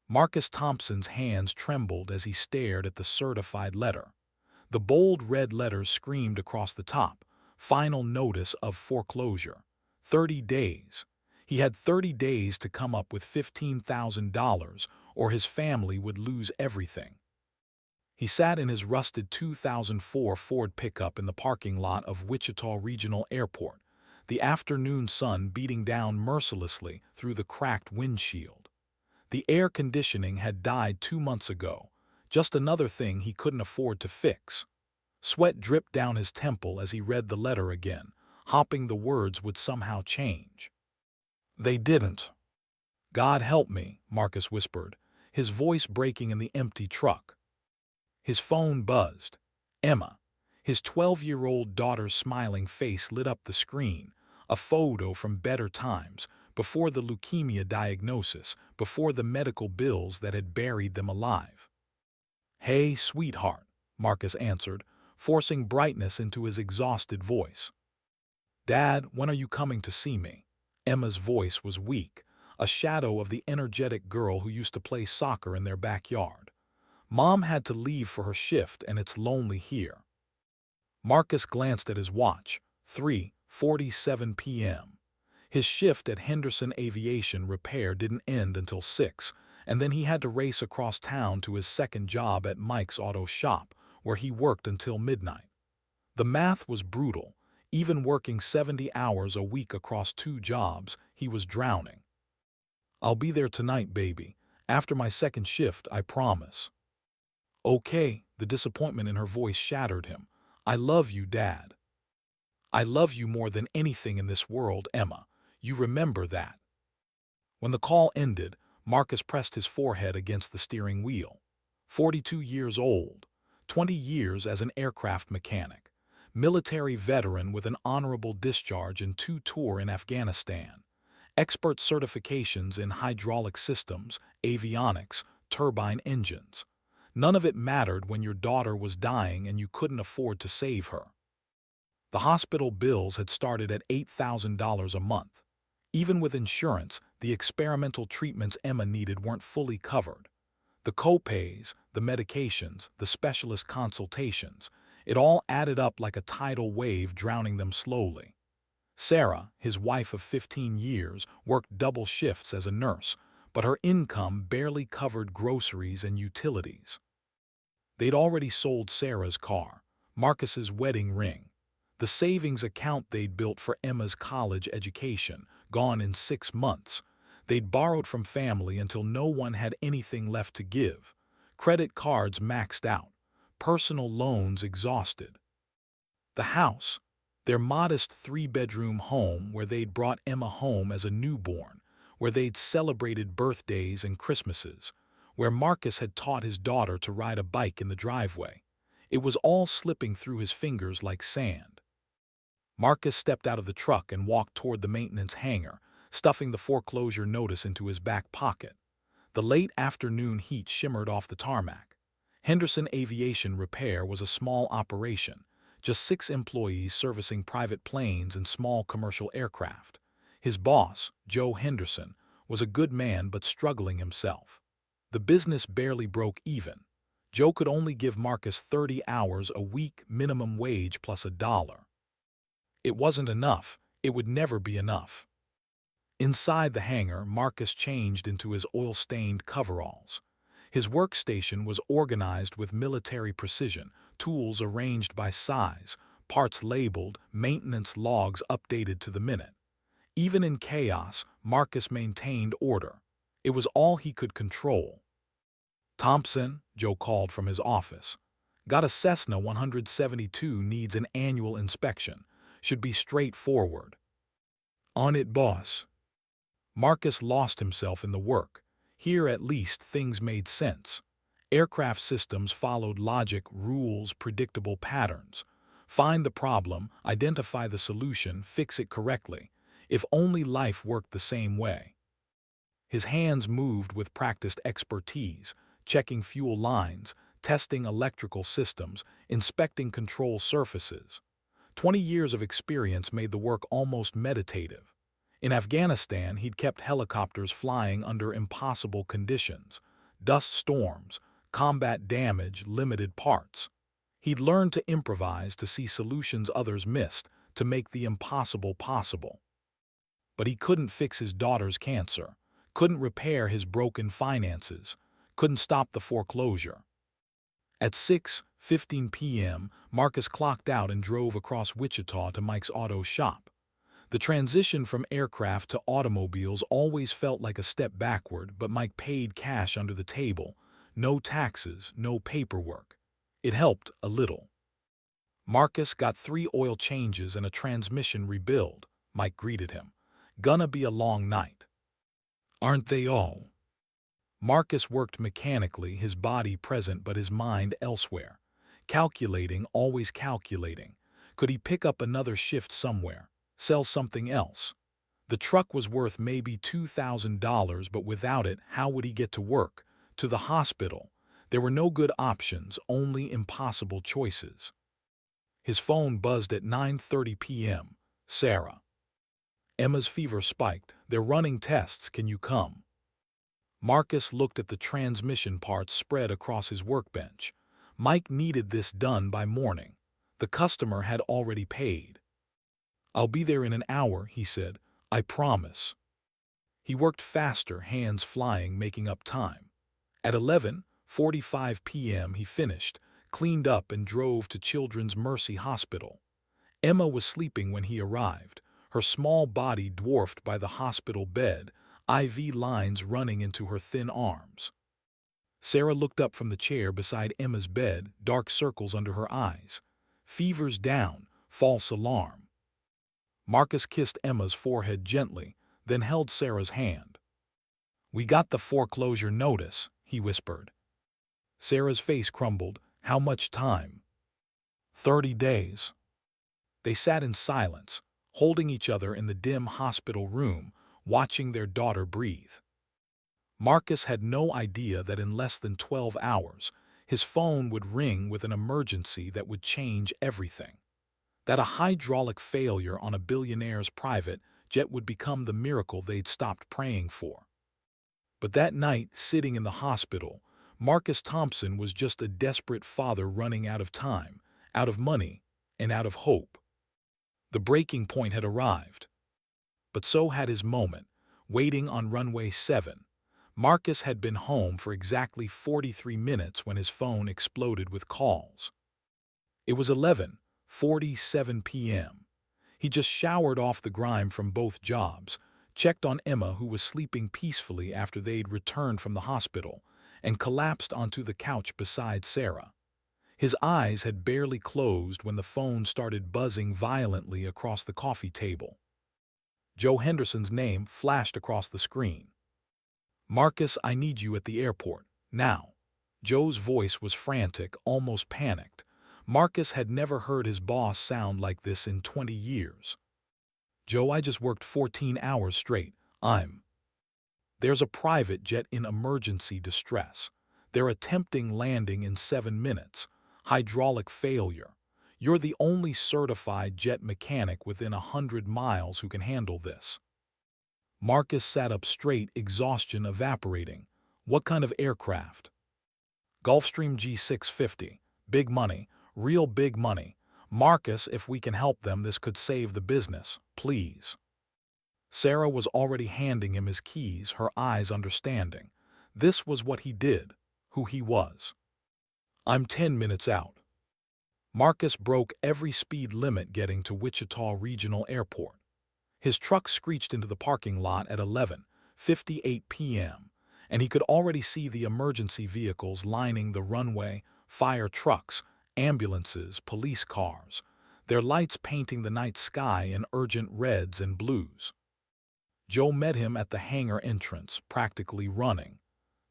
Marcus Thompson's hands trembled as he stared at the certified letter. The bold red letters screamed across the top, "Final notice of foreclosure. 30 days." He had 30 days to come up with $15,000 or his family would lose everything. He sat in his rusted 2004 Ford pickup in the parking lot of Wichita Regional Airport, the afternoon sun beating down mercilessly through the cracked windshield. The air conditioning had died 2 months ago, just another thing he couldn't afford to fix. Sweat dripped down his temple as he read the letter again, hoping the words would somehow change. They didn't. "God help me," Marcus whispered, his voice breaking in the empty truck. His phone buzzed. Emma. His 12-year-old daughter's smiling face lit up the screen, a photo from better times, before the leukemia diagnosis, before the medical bills that had buried them alive. "Hey, sweetheart," Marcus answered, forcing brightness into his exhausted voice. "Dad, when are you coming to see me?" Emma's voice was weak, a shadow of the energetic girl who used to play soccer in their backyard. "Mom had to leave for her shift and it's lonely here." Marcus glanced at his watch, 3:47 p.m. His shift at Henderson Aviation Repair didn't end until 6, and then he had to race across town to his second job at Mike's auto shop, where he worked until midnight. The math was brutal. Even working 70 hours a week across 2 jobs, he was drowning. "I'll be there tonight, baby. After my second shift, I promise." "Okay," the disappointment in her voice shattered him. "I love you, Dad." "I love you more than anything in this world, Emma. You remember that." When the call ended, Marcus pressed his forehead against the steering wheel. 42 years old, 20 years as an aircraft mechanic, military veteran with an honorable discharge and 2 tours in Afghanistan, expert certifications in hydraulic systems, avionics, turbine engines. None of it mattered when your daughter was dying and you couldn't afford to save her. The hospital bills had started at $8,000 a month. Even with insurance, the experimental treatments Emma needed weren't fully covered. The co-pays, the medications, the specialist consultations, it all added up like a tidal wave drowning them slowly. Sarah, his wife of 15 years, worked double shifts as a nurse, but her income barely covered groceries and utilities. They'd already sold Sarah's car, Marcus's wedding ring, the savings account they'd built for Emma's college education, gone in 6 months. They'd borrowed from family until no one had anything left to give. Credit cards maxed out, personal loans exhausted. The house, their modest 3-bedroom home where they'd brought Emma home as a newborn, where they'd celebrated birthdays and Christmases, where Marcus had taught his daughter to ride a bike in the driveway. It was all slipping through his fingers like sand. Marcus stepped out of the truck and walked toward the maintenance hangar, stuffing the foreclosure notice into his back pocket. The late afternoon heat shimmered off the tarmac. Henderson Aviation Repair was a small operation, just 6 employees servicing private planes and small commercial aircraft. His boss, Joe Henderson, was a good man but struggling himself. The business barely broke even. Joe could only give Marcus 30 hours a week minimum wage plus $1. It wasn't enough. It would never be enough. Inside the hangar, Marcus changed into his oil-stained coveralls. His workstation was organized with military precision, tools arranged by size, parts labeled, maintenance logs updated to the minute. Even in chaos, Marcus maintained order. It was all he could control. "Thompson," Joe called from his office. "Got a Cessna 172 needs an annual inspection. Should be straightforward." "On it, boss." Marcus lost himself in the work. Here at least things made sense. Aircraft systems followed logic, rules, predictable patterns. Find the problem, identify the solution, fix it correctly. If only life worked the same way. His hands moved with practiced expertise, checking fuel lines, testing electrical systems, inspecting control surfaces. 20 years of experience made the work almost meditative. In Afghanistan, he'd kept helicopters flying under impossible conditions. dust storms, combat damage, limited parts. He'd learned to improvise, to see solutions others missed, to make the impossible possible. But he couldn't fix his daughter's cancer, couldn't repair his broken finances, couldn't stop the foreclosure. At 6:15 p.m., Marcus clocked out and drove across Wichita to Mike's auto shop. The transition from aircraft to automobiles always felt like a step backward, but Mike paid cash under the table. No taxes, no paperwork. It helped a little. Marcus got 3 oil changes and a transmission rebuild. Mike greeted him. Gonna be a long night. Aren't they all? Marcus worked mechanically, his body present but his mind elsewhere. Calculating, always calculating. Could he pick up another shift somewhere? Sell something else? The truck was worth maybe $2,000, but without it, how would he get to work? To the hospital? There were no good options, only impossible choices. His phone buzzed at 9:30 p.m. Sarah. Emma's fever spiked. They're running tests, can you come? Marcus looked at the transmission parts spread across his workbench. Mike needed this done by morning. The customer had already paid. I'll be there in an hour, he said. I promise. He worked faster, hands flying, making up time. At 11:45 p.m. he finished, cleaned up and drove to Children's Mercy Hospital. Emma was sleeping when he arrived, her small body dwarfed by the hospital bed, IV lines running into her thin arms. Sarah looked up from the chair beside Emma's bed, dark circles under her eyes. Fever's down, false alarm. Marcus kissed Emma's forehead gently, then held Sarah's hand. We got the foreclosure notice, he whispered. Sarah's face crumbled. How much time? 30 days. They sat in silence, holding each other in the dim hospital room, watching their daughter breathe. Marcus had no idea that in less than 12 hours, his phone would ring with an emergency that would change everything. That a hydraulic failure on a billionaire's private jet would become the miracle they'd stopped praying for. But that night, sitting in the hospital, Marcus Thompson was just a desperate father running out of time, out of money, and out of hope. The breaking point had arrived. But so had his moment, waiting on runway 7. Marcus had been home for exactly 43 minutes when his phone exploded with calls. It was 11:47 p.m. He just showered off the grime from both jobs, checked on Emma, who was sleeping peacefully after they'd returned from the hospital, and collapsed onto the couch beside Sarah. His eyes had barely closed when the phone started buzzing violently across the coffee table. Joe Henderson's name flashed across the screen. Marcus, I need you at the airport, now. Joe's voice was frantic, almost panicked. Marcus had never heard his boss sound like this in 20 years. Joe, I just worked 14 hours straight. There's a private jet in emergency distress. They're attempting landing in 7 minutes. Hydraulic failure. You're the only certified jet mechanic within 100 miles who can handle this. Marcus sat up straight, exhaustion evaporating. What kind of aircraft? Gulfstream G650. Big money. Real big money. Marcus, if we can help them, this could save the business. Please. Sarah was already handing him his keys, her eyes understanding. This was what he did, who he was. I'm 10 minutes out. Marcus broke every speed limit getting to Wichita Regional Airport. His truck screeched into the parking lot at 11:58 p.m., and he could already see the emergency vehicles lining the runway, fire trucks, ambulances, police cars, their lights painting the night sky in urgent reds and blues. Joe met him at the hangar entrance, practically running.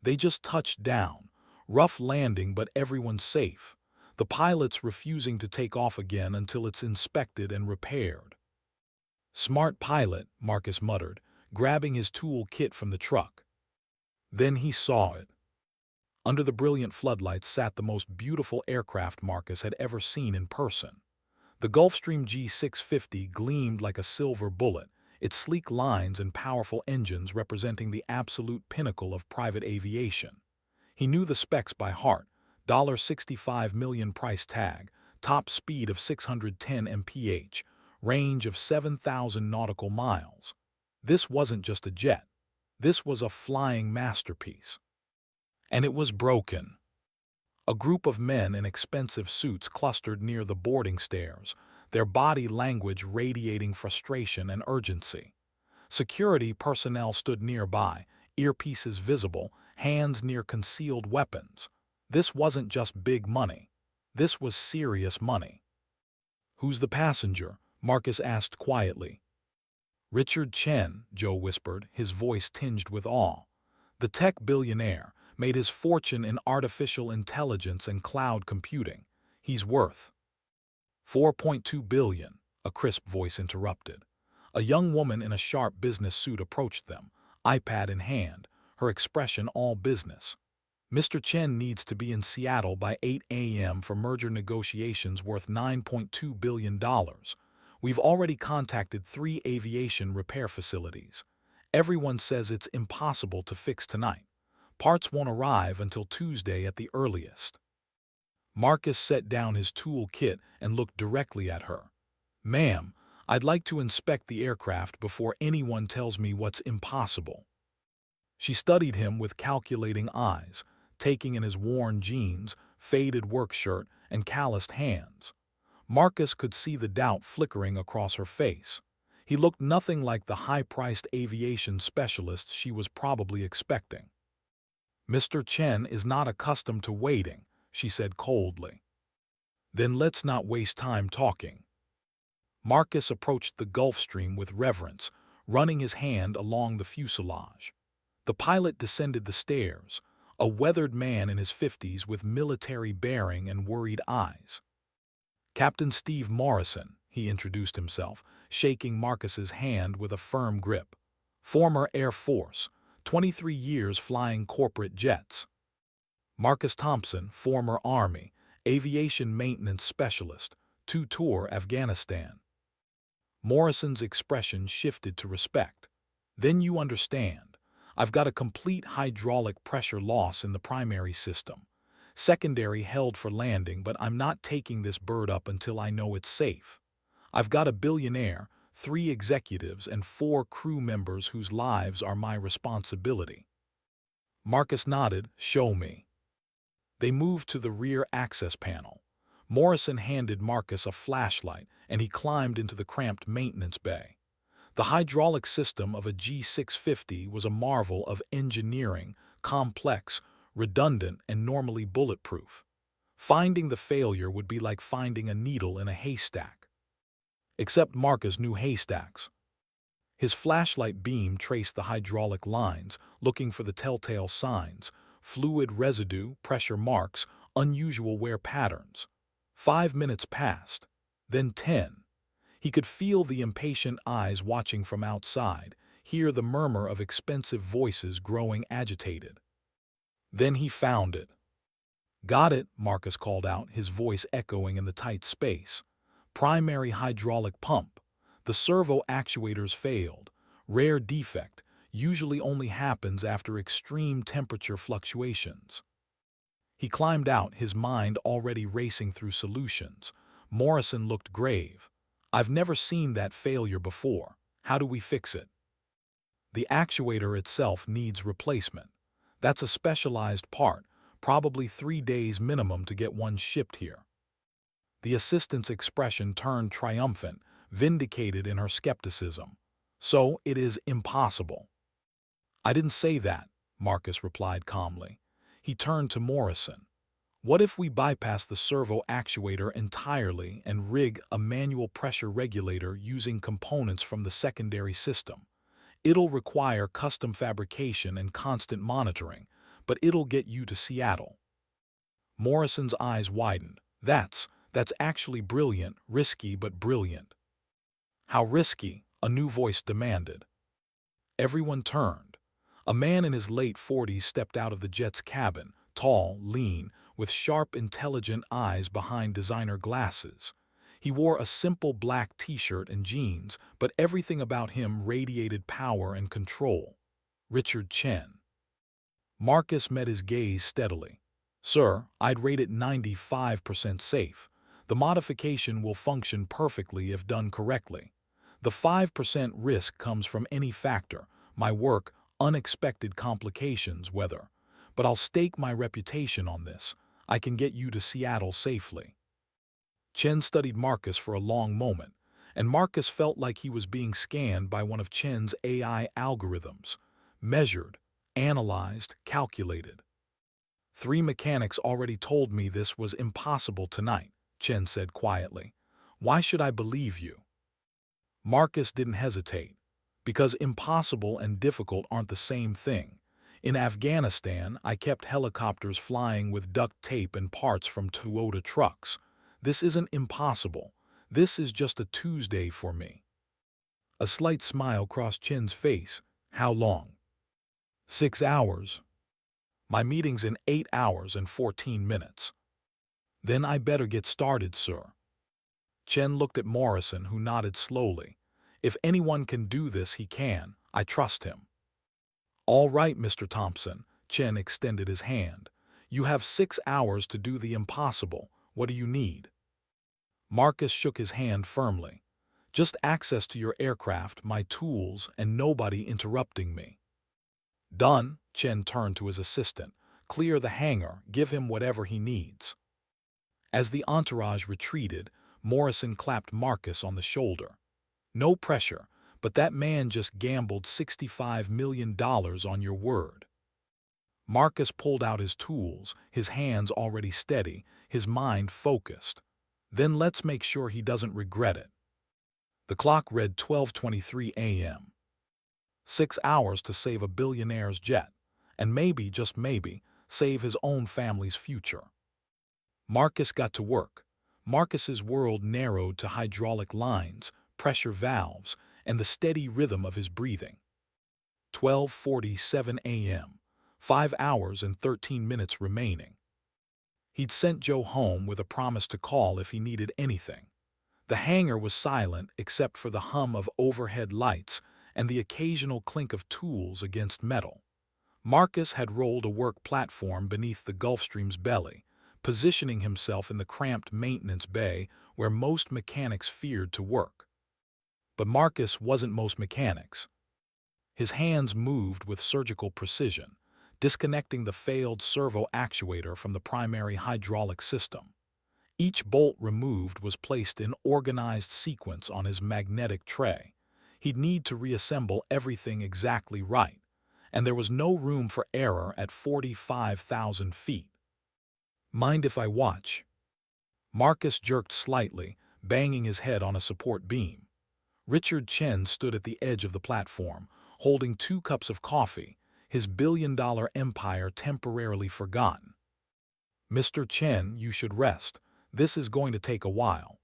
They just touched down. Rough landing, but everyone's safe. The pilots refusing to take off again until it's inspected and repaired. Smart pilot, Marcus muttered, grabbing his tool kit from the truck. Then he saw it. Under the brilliant floodlights sat the most beautiful aircraft Marcus had ever seen in person. The Gulfstream G650 gleamed like a silver bullet, its sleek lines and powerful engines representing the absolute pinnacle of private aviation. He knew the specs by heart: $65 million price tag, top speed of 610 mph, range of 7,000 nautical miles. This wasn't just a jet. This was a flying masterpiece. And it was broken. A group of men in expensive suits clustered near the boarding stairs, their body language radiating frustration and urgency. Security personnel stood nearby, earpieces visible, hands near concealed weapons. This wasn't just big money. This was serious money. "Who's the passenger?" Marcus asked quietly. "Richard Chen," Joe whispered, his voice tinged with awe. "The tech billionaire, made his fortune in artificial intelligence and cloud computing. He's worth $4.2 billion, a crisp voice interrupted. A young woman in a sharp business suit approached them, iPad in hand, her expression all business. "Mr. Chen needs to be in Seattle by 8 a.m. for merger negotiations worth $9.2 billion. We've already contacted 3 aviation repair facilities. Everyone says it's impossible to fix tonight. Parts won't arrive until Tuesday at the earliest." Marcus set down his tool kit and looked directly at her. "Ma'am, I'd like to inspect the aircraft before anyone tells me what's impossible." She studied him with calculating eyes, taking in his worn jeans, faded work shirt, and calloused hands. Marcus could see the doubt flickering across her face. He looked nothing like the high-priced aviation specialist she was probably expecting. "Mr. Chen is not accustomed to waiting," she said coldly. "Then let's not waste time talking." Marcus approached the Gulfstream with reverence, running his hand along the fuselage. The pilot descended the stairs, a weathered man in his 50s with military bearing and worried eyes. "Captain Steve Morrison," he introduced himself, shaking Marcus's hand with a firm grip. "Former Air Force, 23 years flying corporate jets." "Marcus Thompson, former Army, aviation maintenance specialist, 2-tour Afghanistan." Morrison's expression shifted to respect. "Then you understand. I've got a complete hydraulic pressure loss in the primary system. Secondary held for landing, but I'm not taking this bird up until I know it's safe. I've got a billionaire, 3 executives, and 4 crew members whose lives are my responsibility." Marcus nodded. "Show me." They moved to the rear access panel. Morrison handed Marcus a flashlight, and he climbed into the cramped maintenance bay. The hydraulic system of a G650 was a marvel of engineering, complex, redundant, and normally bulletproof. Finding the failure would be like finding a needle in a haystack. Except Marcus knew haystacks. His flashlight beam traced the hydraulic lines, looking for the telltale signs: fluid residue, pressure marks, unusual wear patterns. 5 minutes passed, then 10. He could feel the impatient eyes watching from outside, hear the murmur of expensive voices growing agitated. Then he found it. "Got it," Marcus called out, his voice echoing in the tight space. "Primary hydraulic pump. The servo actuators failed. Rare defect, usually only happens after extreme temperature fluctuations." He climbed out, his mind already racing through solutions. Morrison looked grave. "I've never seen that failure before. How do we fix it?" "The actuator itself needs replacement. That's a specialized part, probably 3 days minimum to get one shipped here." The assistant's expression turned triumphant, vindicated in her skepticism. "So it is impossible." "I didn't say that," Marcus replied calmly. He turned to Morrison. "What if we bypass the servo actuator entirely and rig a manual pressure regulator using components from the secondary system? It'll require custom fabrication and constant monitoring, but it'll get you to Seattle." Morrison's eyes widened. That's actually brilliant, risky but brilliant." "How risky?" a new voice demanded. Everyone turned. A man in his late 40s stepped out of the jet's cabin, tall, lean, with sharp, intelligent eyes behind designer glasses. He wore a simple black t-shirt and jeans, but everything about him radiated power and control. Richard Chen. Marcus met his gaze steadily. Sir, I'd rate it 95% safe. The modification will function perfectly if done correctly. The 5% risk comes from any factor, my work, unexpected complications, weather. But I'll stake my reputation on this. I can get you to Seattle safely. Chen studied Marcus for a long moment, and Marcus felt like he was being scanned by one of Chen's AI algorithms. Measured, analyzed, calculated. Three mechanics already told me this was impossible tonight, Chen said quietly. Why should I believe you? Marcus didn't hesitate. Because impossible and difficult aren't the same thing. In Afghanistan, I kept helicopters flying with duct tape and parts from Toyota trucks. This isn't impossible. This is just a Tuesday for me. A slight smile crossed Chen's face. How long? 6 hours. My meeting's in 8 hours and 14 minutes. Then I better get started, sir. Chen looked at Morrison, who nodded slowly. If anyone can do this, he can. I trust him. All right, Mr. Thompson. Chen extended his hand. You have 6 hours to do the impossible. What do you need? Marcus shook his hand firmly. Just access to your aircraft, my tools, and nobody interrupting me. Done. Chen turned to his assistant. Clear the hangar. Give him whatever he needs. As the entourage retreated, Morrison clapped Marcus on the shoulder. No pressure, but that man just gambled $65 million on your word. Marcus pulled out his tools, his hands already steady, his mind focused. Then let's make sure he doesn't regret it. The clock read 12:23 a.m. 6 hours to save a billionaire's jet, and maybe, just maybe, save his own family's future. Marcus got to work. Marcus's world narrowed to hydraulic lines, pressure valves, and the steady rhythm of his breathing. 12:47 a.m. 5 hours and 13 minutes remaining. He'd sent Joe home with a promise to call if he needed anything. The hangar was silent except for the hum of overhead lights and the occasional clink of tools against metal. Marcus had rolled a work platform beneath the Gulfstream's belly, positioning himself in the cramped maintenance bay where most mechanics feared to work. But Marcus wasn't most mechanics. His hands moved with surgical precision, disconnecting the failed servo actuator from the primary hydraulic system. Each bolt removed was placed in organized sequence on his magnetic tray. He'd need to reassemble everything exactly right, and there was no room for error at 45,000 feet. Mind if I watch? Marcus jerked slightly, banging his head on a support beam. Richard Chen stood at the edge of the platform, holding 2 cups of coffee, his billion-dollar empire temporarily forgotten. Mr. Chen, you should rest. This is going to take a while.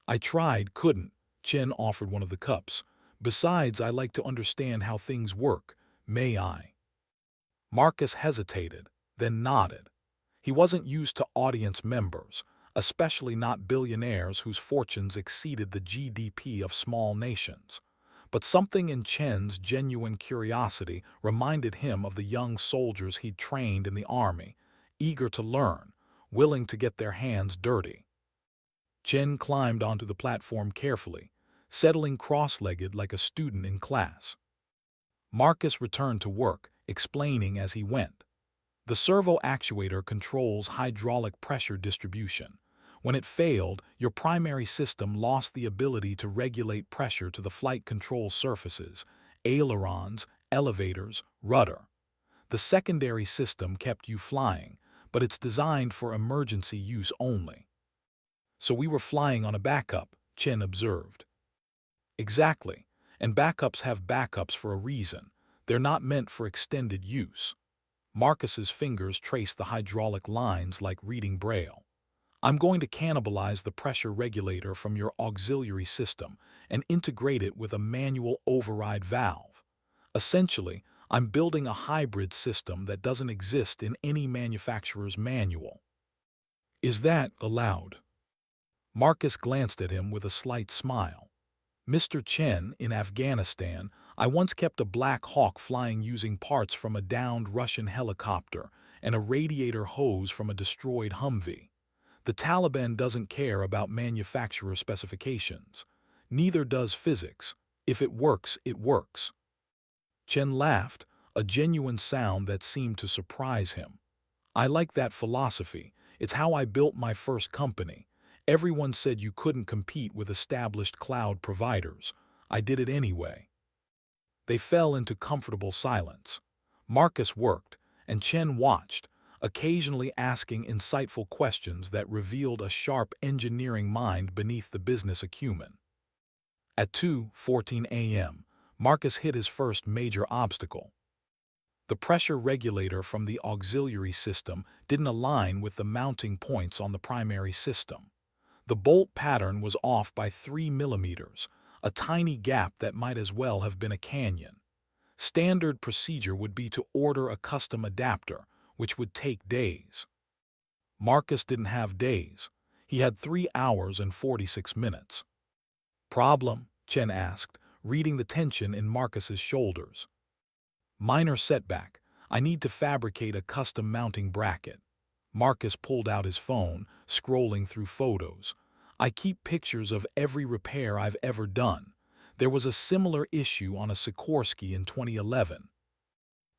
I tried, couldn't. Chen offered one of the cups. Besides, I like to understand how things work. May I? Marcus hesitated, then nodded. He wasn't used to audience members, especially not billionaires whose fortunes exceeded the GDP of small nations. But something in Chen's genuine curiosity reminded him of the young soldiers he'd trained in the army, eager to learn, willing to get their hands dirty. Chen climbed onto the platform carefully, settling cross-legged like a student in class. Marcus returned to work, explaining as he went. The servo actuator controls hydraulic pressure distribution. When it failed, your primary system lost the ability to regulate pressure to the flight control surfaces, ailerons, elevators, rudder. The secondary system kept you flying, but it's designed for emergency use only. So we were flying on a backup, Chen observed. Exactly, and backups have backups for a reason. They're not meant for extended use. Marcus's fingers traced the hydraulic lines like reading Braille. I'm going to cannibalize the pressure regulator from your auxiliary system and integrate it with a manual override valve. Essentially, I'm building a hybrid system that doesn't exist in any manufacturer's manual. Is that allowed? Marcus glanced at him with a slight smile. Mr. Chen, in Afghanistan, I once kept a Black Hawk flying using parts from a downed Russian helicopter and a radiator hose from a destroyed Humvee. The Taliban doesn't care about manufacturer specifications. Neither does physics. If it works, it works. Chen laughed, a genuine sound that seemed to surprise him. I like that philosophy. It's how I built my first company. Everyone said you couldn't compete with established cloud providers. I did it anyway. They fell into comfortable silence. Marcus worked, and Chen watched, occasionally asking insightful questions that revealed a sharp engineering mind beneath the business acumen. At 2:14 a.m., Marcus hit his first major obstacle. The pressure regulator from the auxiliary system didn't align with the mounting points on the primary system. The bolt pattern was off by 3 millimeters, a tiny gap that might as well have been a canyon. Standard procedure would be to order a custom adapter, which would take days. Marcus didn't have days. He had 3 hours and 46 minutes. Problem? Chen asked, reading the tension in Marcus's shoulders. Minor setback. I need to fabricate a custom mounting bracket. Marcus pulled out his phone, scrolling through photos. I keep pictures of every repair I've ever done. There was a similar issue on a Sikorsky in 2011.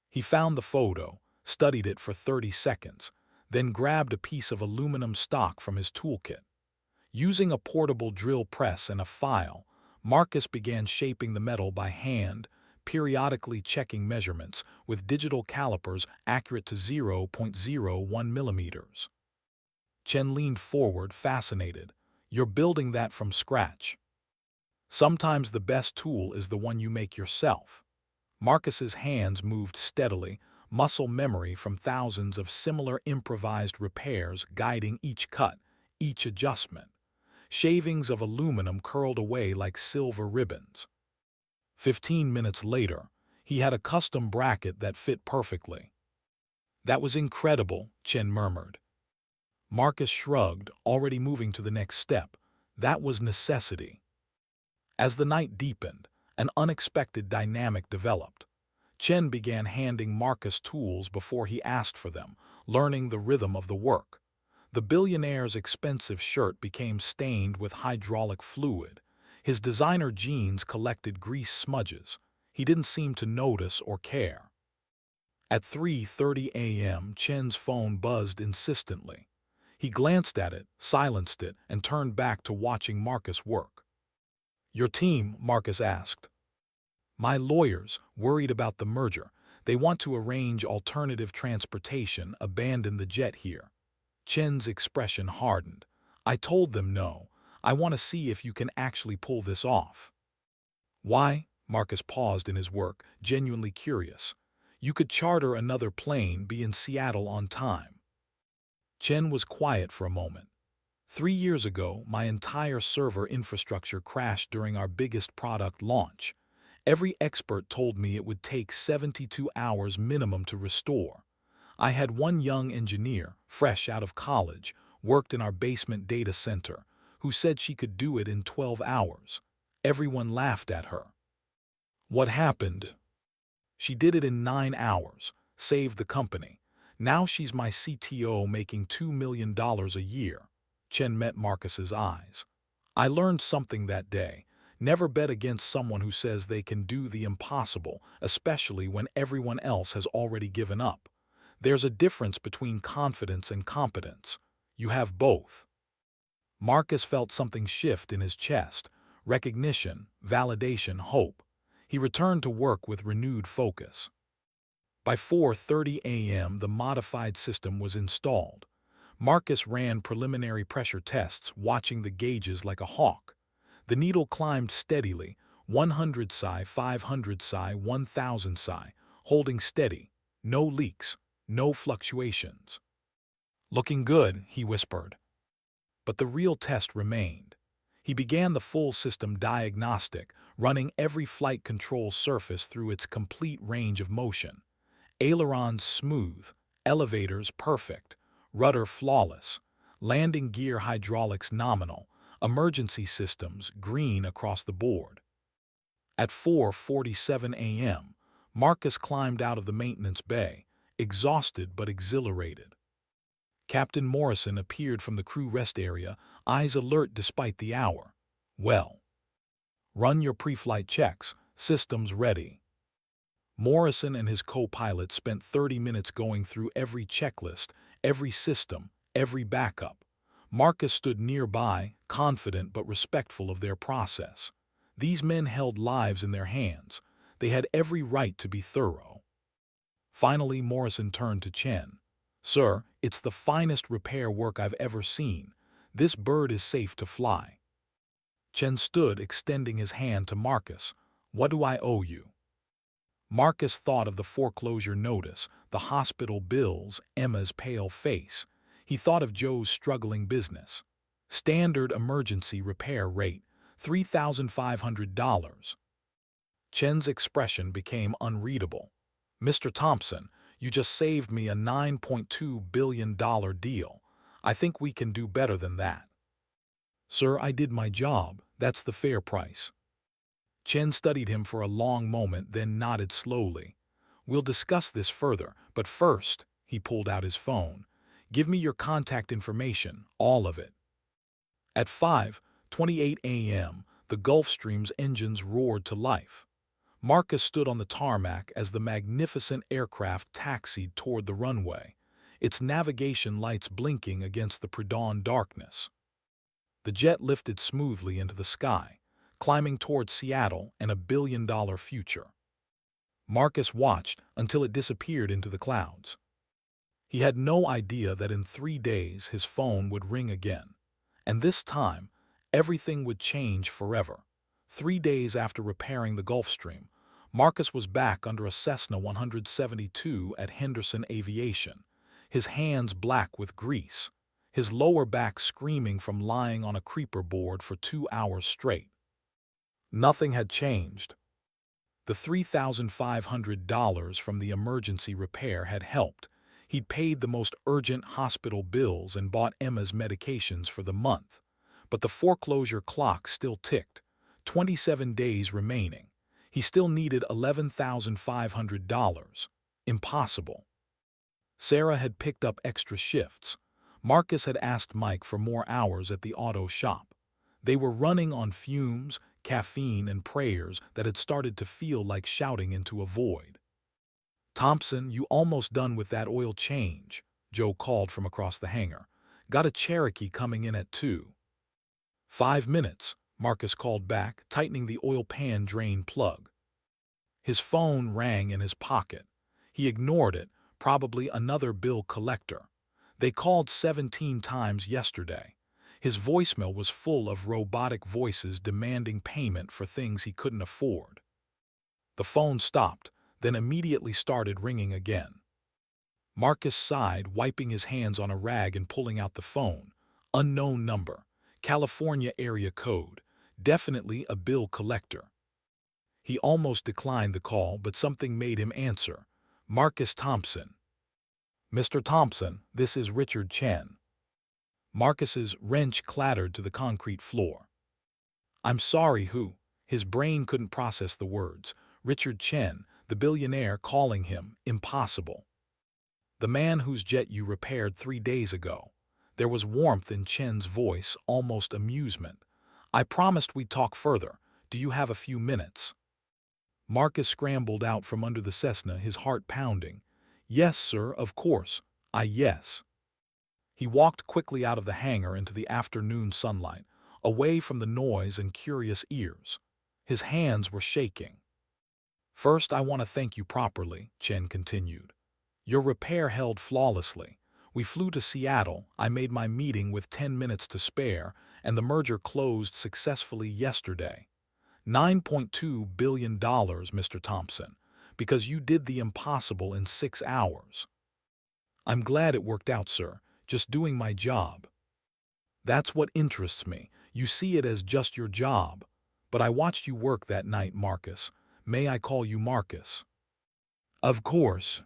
He found the photo, studied it for 30 seconds, then grabbed a piece of aluminum stock from his toolkit. Using a portable drill press and a file, Marcus began shaping the metal by hand, periodically checking measurements with digital calipers accurate to 0.01 millimeters. Chen leaned forward, fascinated. You're building that from scratch. Sometimes the best tool is the one you make yourself. Marcus's hands moved steadily, muscle memory from thousands of similar improvised repairs guiding each cut, each adjustment. Shavings of aluminum curled away like silver ribbons. 15 minutes later, he had a custom bracket that fit perfectly. That was incredible, Chen murmured. Marcus shrugged, already moving to the next step. That was necessity. As the night deepened, an unexpected dynamic developed. Chen began handing Marcus tools before he asked for them, learning the rhythm of the work. The billionaire's expensive shirt became stained with hydraulic fluid. His designer jeans collected grease smudges. He didn't seem to notice or care. At 3:30 a.m., Chen's phone buzzed insistently. He glanced at it, silenced it, and turned back to watching Marcus work. Your team? Marcus asked. My lawyers, worried about the merger. They want to arrange alternative transportation, abandon the jet here. Chen's expression hardened. I told them no. I want to see if you can actually pull this off. Why? Marcus paused in his work, genuinely curious. You could charter another plane, be in Seattle on time. Chen was quiet for a moment. 3 years ago, my entire server infrastructure crashed during our biggest product launch. Every expert told me it would take 72 hours minimum to restore. I had one young engineer, fresh out of college, worked in our basement data center, who said she could do it in 12 hours. Everyone laughed at her. What happened? She did it in 9 hours, saved the company. Now she's my CTO making $2 million a year. Chen met Marcus's eyes. I learned something that day. Never bet against someone who says they can do the impossible, especially when everyone else has already given up. There's a difference between confidence and competence. You have both. Marcus felt something shift in his chest. Recognition, validation, hope. He returned to work with renewed focus. By 4:30 a.m., the modified system was installed. Marcus ran preliminary pressure tests, watching the gauges like a hawk. The needle climbed steadily, 100 psi, 500 psi, 1000 psi, holding steady. No leaks, no fluctuations. Looking good, he whispered. But the real test remained. He began the full system diagnostic, running every flight control surface through its complete range of motion. Ailerons smooth, elevators perfect, rudder flawless, landing gear hydraulics nominal, emergency systems green across the board. At 4:47 a.m., Marcus climbed out of the maintenance bay, exhausted but exhilarated. Captain Morrison appeared from the crew rest area, eyes alert despite the hour. "Well, run your pre-flight checks, systems ready." Morrison and his co-pilot spent 30 minutes going through every checklist, every system, every backup. Marcus stood nearby, confident but respectful of their process. These men held lives in their hands. They had every right to be thorough. Finally, Morrison turned to Chen. "Sir, it's the finest repair work I've ever seen. This bird is safe to fly." Chen stood, extending his hand to Marcus. "What do I owe you?" Marcus thought of the foreclosure notice, the hospital bills, Emma's pale face. He thought of Joe's struggling business. Standard emergency repair rate, $3,500. Chen's expression became unreadable. "Mr. Thompson, you just saved me a $9.2 billion deal. I think we can do better than that." "Sir, I did my job. That's the fair price." Chen studied him for a long moment, then nodded slowly. "We'll discuss this further, but first," he pulled out his phone. "Give me your contact information, all of it." At 5:28 a.m., the Gulfstream's engines roared to life. Marcus stood on the tarmac as the magnificent aircraft taxied toward the runway, its navigation lights blinking against the pre-dawn darkness. The jet lifted smoothly into the sky, climbing toward Seattle and a billion-dollar future. Marcus watched until it disappeared into the clouds. He had no idea that in 3 days his phone would ring again, and this time everything would change forever. 3 days after repairing the Gulfstream, Marcus was back under a Cessna 172 at Henderson Aviation, his hands black with grease, his lower back screaming from lying on a creeper board for 2 hours straight. Nothing had changed. The $3,500 from the emergency repair had helped. He'd paid the most urgent hospital bills and bought Emma's medications for the month. But the foreclosure clock still ticked. 27 days remaining. He still needed $11,500. Impossible. Sarah had picked up extra shifts. Marcus had asked Mike for more hours at the auto shop. They were running on fumes, caffeine, and prayers that had started to feel like shouting into a void. "Thompson, you almost done with that oil change," Joe called from across the hangar. "Got a Cherokee coming in at 2. 5 minutes, Marcus called back, tightening the oil pan drain plug. His phone rang in his pocket. He ignored it, probably another bill collector. They called 17 times yesterday. His voicemail was full of robotic voices demanding payment for things he couldn't afford. The phone stopped, then immediately started ringing again. Marcus sighed, wiping his hands on a rag and pulling out the phone. Unknown number. California area code. Definitely a bill collector. He almost declined the call, but something made him answer. "Marcus Thompson." "Mr. Thompson, this is Richard Chen." Marcus's wrench clattered to the concrete floor. "I'm sorry, who?" His brain couldn't process the words. Richard Chen, the billionaire, calling him. Impossible. "The man whose jet you repaired 3 days ago." There was warmth in Chen's voice, almost amusement. "I promised we'd talk further. Do you have a few minutes?" Marcus scrambled out from under the Cessna, his heart pounding. "Yes, sir, of course. Yes." He walked quickly out of the hangar into the afternoon sunlight, away from the noise and curious ears. His hands were shaking. "First, I want to thank you properly," Chen continued. "Your repair held flawlessly. We flew to Seattle, I made my meeting with 10 minutes to spare, and the merger closed successfully yesterday. $9.2 billion, Mr. Thompson, because you did the impossible in 6 hours. I'm glad it worked out, sir. Just doing my job. That's what interests me. You see it as just your job. But I watched you work that night, Marcus. May I call you Marcus?" "Of course."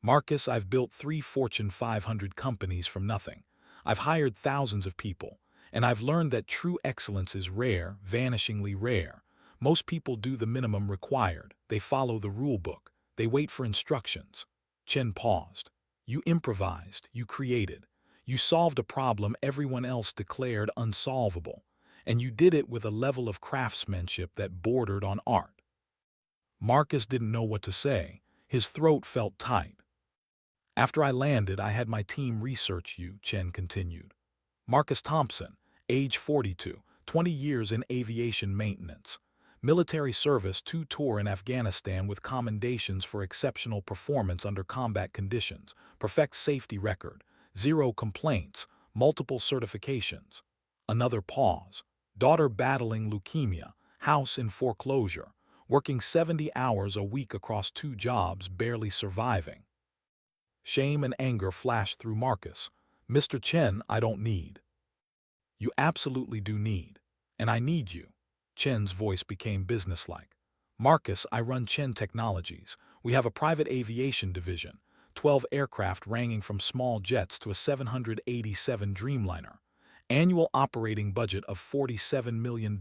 "Marcus, I've built 3 Fortune 500 companies from nothing. I've hired thousands of people, and I've learned that true excellence is rare, vanishingly rare. Most people do the minimum required. They follow the rule book. They wait for instructions. Chen paused. You improvised. You created. You solved a problem everyone else declared unsolvable. And you did it with a level of craftsmanship that bordered on art. Marcus didn't know what to say. His throat felt tight. After I landed, I had my team research you, Chen continued. Marcus Thompson, age 42, 20 years in aviation maintenance. Military service, 2 tour in Afghanistan with commendations for exceptional performance under combat conditions, perfect safety record, 0 complaints, multiple certifications. Another pause. Daughter battling leukemia, house in foreclosure, working 70 hours a week across 2 jobs, barely surviving. Shame and anger flashed through Marcus. Mr. Chen, I don't need. You absolutely do need. And I need you. Chen's voice became businesslike. Marcus, I run Chen Technologies. We have a private aviation division, 12 aircraft ranging from small jets to a 787 Dreamliner. Annual operating budget of $47 million.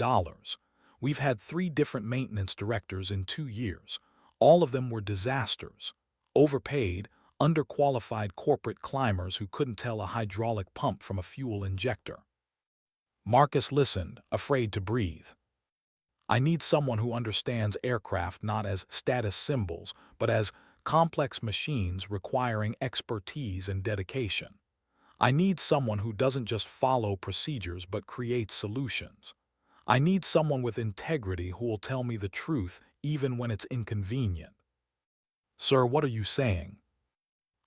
We've had 3 different maintenance directors in 2 years. All of them were disasters. Overpaid, underqualified corporate climbers who couldn't tell a hydraulic pump from a fuel injector. Marcus listened, afraid to breathe. I need someone who understands aircraft not as status symbols, but as complex machines requiring expertise and dedication. I need someone who doesn't just follow procedures but creates solutions. I need someone with integrity who will tell me the truth even when it's inconvenient. Sir, what are you saying?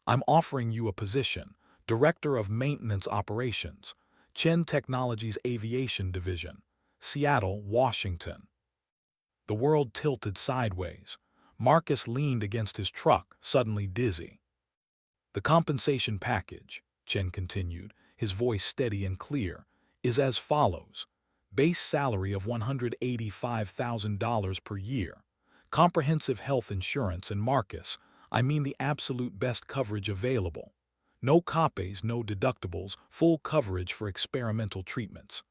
I'm offering you a position, Director of Maintenance Operations, Chen Technologies Aviation Division, Seattle, Washington. The world tilted sideways. Marcus leaned against his truck, suddenly dizzy. The compensation package, Chen continued, his voice steady and clear, is as follows. Base salary of $185,000 per year. Comprehensive health insurance, and Marcus, I mean the absolute best coverage available. No copays, no deductibles, full coverage for experimental treatments.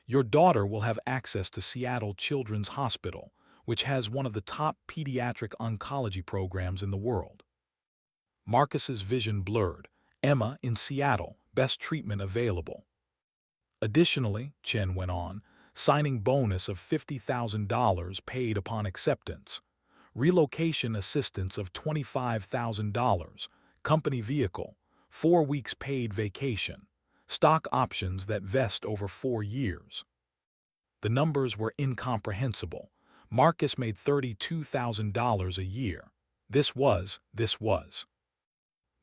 Your daughter will have access to Seattle Children's Hospital, which has one of the top pediatric oncology programs in the world. Marcus's vision blurred. Emma in Seattle, best treatment available. Additionally, Chen went on, signing bonus of $50,000 paid upon acceptance. Relocation assistance of $25,000, company vehicle, 4 weeks paid vacation, stock options that vest over 4 years. The numbers were incomprehensible. Marcus made $32,000 a year. This was.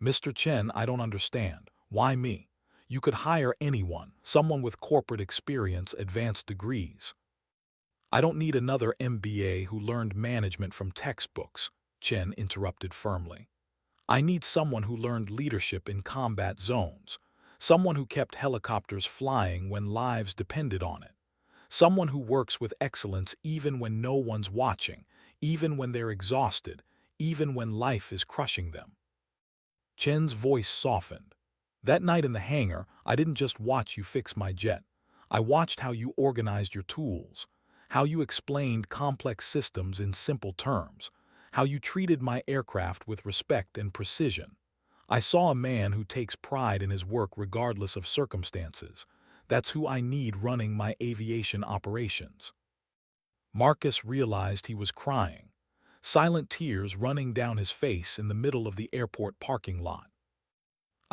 Mr. Chen, I don't understand. Why me? You could hire anyone, someone with corporate experience, advanced degrees. I don't need another MBA who learned management from textbooks, Chen interrupted firmly. I need someone who learned leadership in combat zones, someone who kept helicopters flying when lives depended on it, someone who works with excellence even when no one's watching, even when they're exhausted, even when life is crushing them. Chen's voice softened. That night in the hangar, I didn't just watch you fix my jet. I watched how you organized your tools, how you explained complex systems in simple terms, how you treated my aircraft with respect and precision. I saw a man who takes pride in his work regardless of circumstances. That's who I need running my aviation operations. Marcus realized he was crying, silent tears running down his face in the middle of the airport parking lot.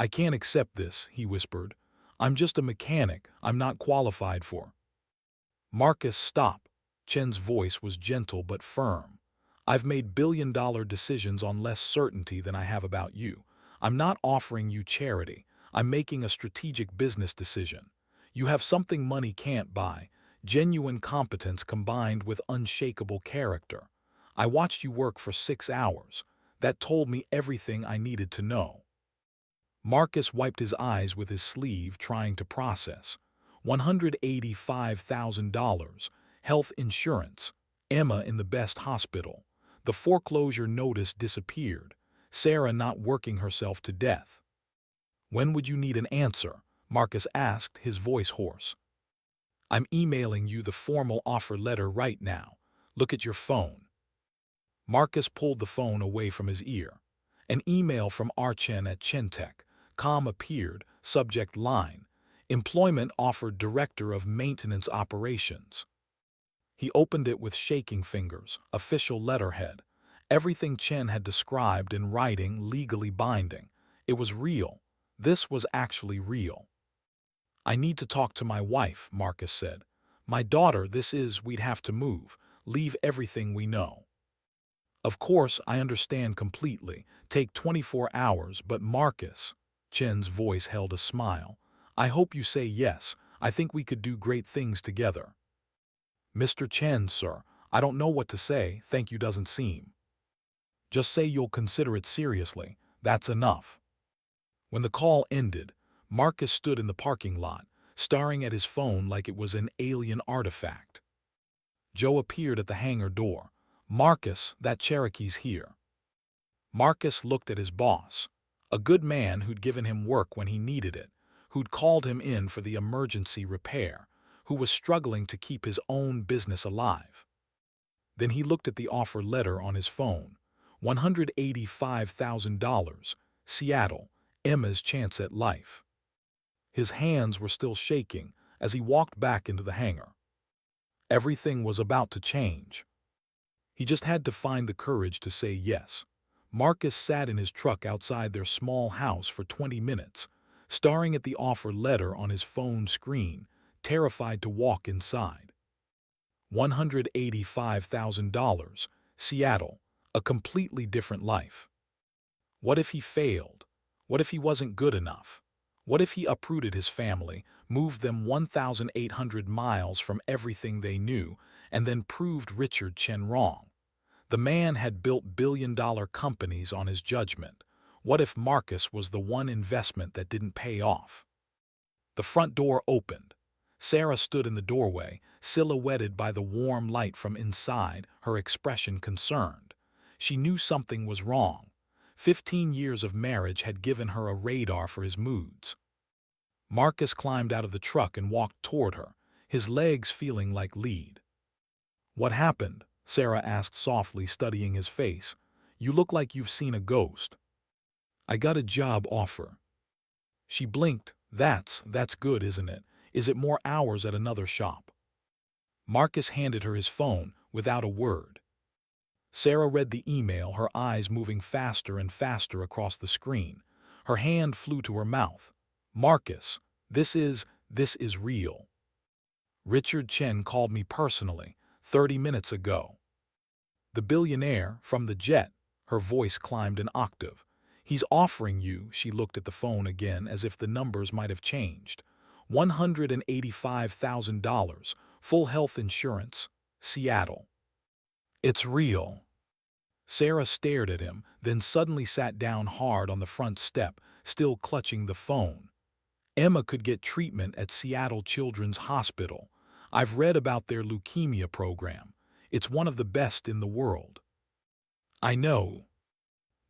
I can't accept this, he whispered. I'm just a mechanic. I'm not qualified for. Marcus, stop. Chen's voice was gentle but firm. I've made billion-dollar decisions on less certainty than I have about you. I'm not offering you charity. I'm making a strategic business decision. You have something money can't buy, genuine competence combined with unshakable character. I watched you work for 6 hours. That told me everything I needed to know. Marcus wiped his eyes with his sleeve, trying to process. $185,000, health insurance, Emma in the best hospital. The foreclosure notice disappeared, Sarah not working herself to death. When would you need an answer? Marcus asked, his voice hoarse. I'm emailing you the formal offer letter right now. Look at your phone. Marcus pulled the phone away from his ear. An email from Archen at Chentech. Com appeared, subject line, employment offered Director of Maintenance Operations. He opened it with shaking fingers, official letterhead. Everything Chen had described in writing legally binding. It was real. This was actually real. I need to talk to my wife, Marcus said. My daughter, we'd have to move, leave everything we know. Of course, I understand completely. Take 24 hours, but Marcus, Chen's voice held a smile. I hope you say yes. I think we could do great things together. Mr. Chen, sir, I don't know what to say. Thank you doesn't seem. Just say you'll consider it seriously. That's enough. When the call ended, Marcus stood in the parking lot, staring at his phone like it was an alien artifact. Joe appeared at the hangar door. Marcus, that Cherokee's here. Marcus looked at his boss, a good man who'd given him work when he needed it, who'd called him in for the emergency repair, who was struggling to keep his own business alive. Then he looked at the offer letter on his phone. $185,000, Seattle, Emma's chance at life. His hands were still shaking as he walked back into the hangar. Everything was about to change. He just had to find the courage to say yes. Marcus sat in his truck outside their small house for 20 minutes, staring at the offer letter on his phone screen, terrified to walk inside. $185,000, Seattle, a completely different life. What if he failed? What if he wasn't good enough? What if he uprooted his family, moved them 1,800 miles from everything they knew, and then proved Richard Chen wrong? The man had built billion-dollar companies on his judgment. What if Marcus was the one investment that didn't pay off? The front door opened. Sarah stood in the doorway, silhouetted by the warm light from inside, her expression concerned. She knew something was wrong. 15 years of marriage had given her a radar for his moods. Marcus climbed out of the truck and walked toward her, his legs feeling like lead. What happened? Sarah asked softly, studying his face. You look like you've seen a ghost. I got a job offer. She blinked. That's good, isn't it? Is it more hours at another shop? Marcus handed her his phone without a word. Sarah read the email, her eyes moving faster and faster across the screen. Her hand flew to her mouth. Marcus, this is real. Richard Chen called me personally 30 minutes ago. The billionaire from the jet, her voice climbed an octave. He's offering you, she looked at the phone again as if the numbers might have changed. $185,000, full health insurance, Seattle. It's real. Sarah stared at him, then suddenly sat down hard on the front step, still clutching the phone. Emma could get treatment at Seattle Children's Hospital. I've read about their leukemia program. It's one of the best in the world. I know.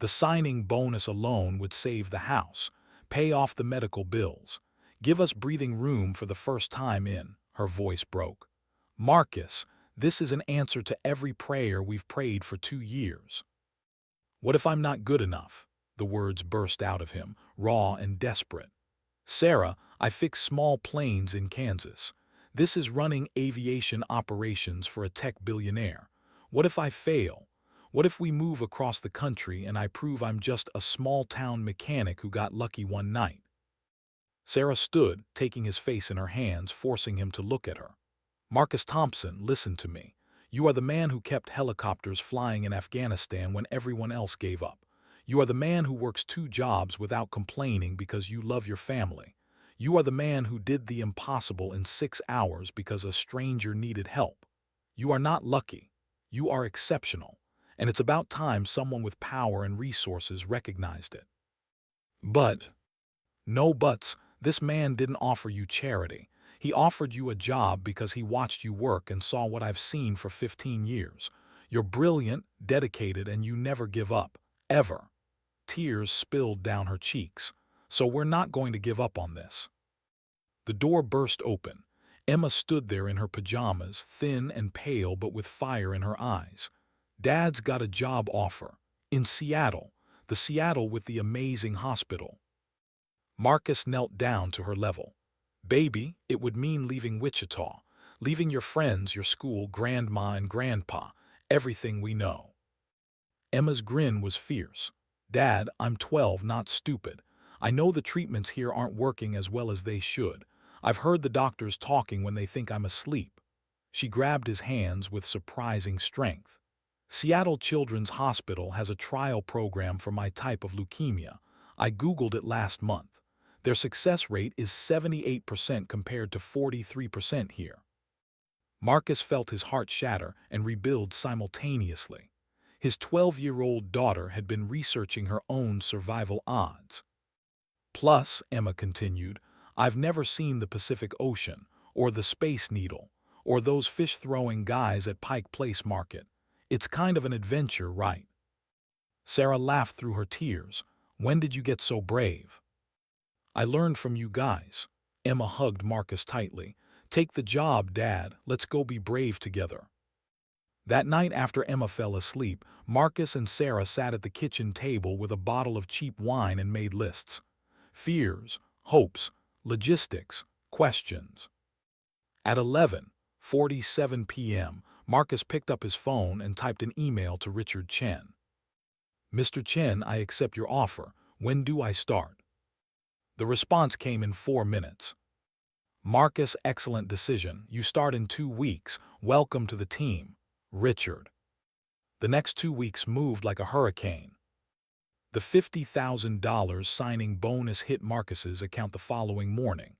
The signing bonus alone would save the house, pay off the medical bills, give us breathing room for the first time in, her voice broke. Marcus, this is an answer to every prayer we've prayed for 2 years. What if I'm not good enough? The words burst out of him, raw and desperate. Sarah, I fix small planes in Kansas. This is running aviation operations for a tech billionaire. What if I fail? What if we move across the country and I prove I'm just a small-town mechanic who got lucky one night? Sarah stood, taking his face in her hands, forcing him to look at her. Marcus Thompson, listen to me. You are the man who kept helicopters flying in Afghanistan when everyone else gave up. You are the man who works 2 jobs without complaining because you love your family. You are the man who did the impossible in 6 hours because a stranger needed help. You are not lucky. You are exceptional. And it's about time someone with power and resources recognized it. But, no buts, this man didn't offer you charity. He offered you a job because he watched you work and saw what I've seen for 15 years. You're brilliant, dedicated, and you never give up. Ever. Tears spilled down her cheeks. So we're not going to give up on this. The door burst open. Emma stood there in her pajamas, thin and pale but with fire in her eyes. Dad's got a job offer. In Seattle. The Seattle with the amazing hospital. Marcus knelt down to her level. Baby, it would mean leaving Wichita. Leaving your friends, your school, grandma and grandpa. Everything we know. Emma's grin was fierce. Dad, I'm 12, not stupid. I know the treatments here aren't working as well as they should. I've heard the doctors talking when they think I'm asleep. She grabbed his hands with surprising strength. Seattle Children's Hospital has a trial program for my type of leukemia. I Googled it last month. Their success rate is 78% compared to 43% here. Marcus felt his heart shatter and rebuild simultaneously. His 12-year-old daughter had been researching her own survival odds. Plus, Emma continued, I've never seen the Pacific Ocean, or the Space Needle, or those fish-throwing guys at Pike Place Market. It's kind of an adventure, right? Sarah laughed through her tears. When did you get so brave? I learned from you guys. Emma hugged Marcus tightly. Take the job, Dad. Let's go be brave together. That night after Emma fell asleep, Marcus and Sarah sat at the kitchen table with a bottle of cheap wine and made lists. Fears, hopes, logistics, questions. At 11:47 p.m., Marcus picked up his phone and typed an email to Richard Chen. Mr. Chen, I accept your offer. When do I start? The response came in 4 minutes. Marcus, excellent decision. You start in 2 weeks. Welcome to the team. Richard. The next 2 weeks moved like a hurricane. The $50,000 signing bonus hit Marcus's account the following morning.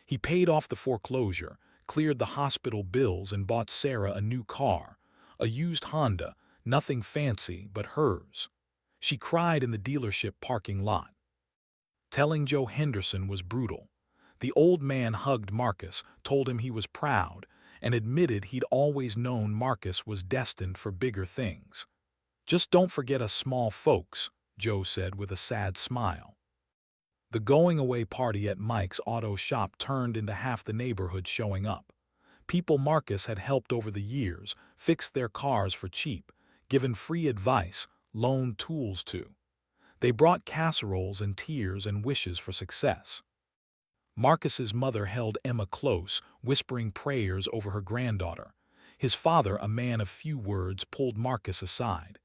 He paid off the foreclosure, cleared the hospital bills and bought Sarah a new car, a used Honda, nothing fancy but hers. She cried in the dealership parking lot. Telling Joe Henderson was brutal. The old man hugged Marcus, told him he was proud, and admitted he'd always known Marcus was destined for bigger things. Just don't forget us small folks, Joe said with a sad smile. The going-away party at Mike's auto shop turned into half the neighborhood showing up. People Marcus had helped over the years, fixed their cars for cheap, given free advice, loaned tools to. They brought casseroles and tears and wishes for success. Marcus's mother held Emma close, whispering prayers over her granddaughter. His father, a man of few words, pulled Marcus aside.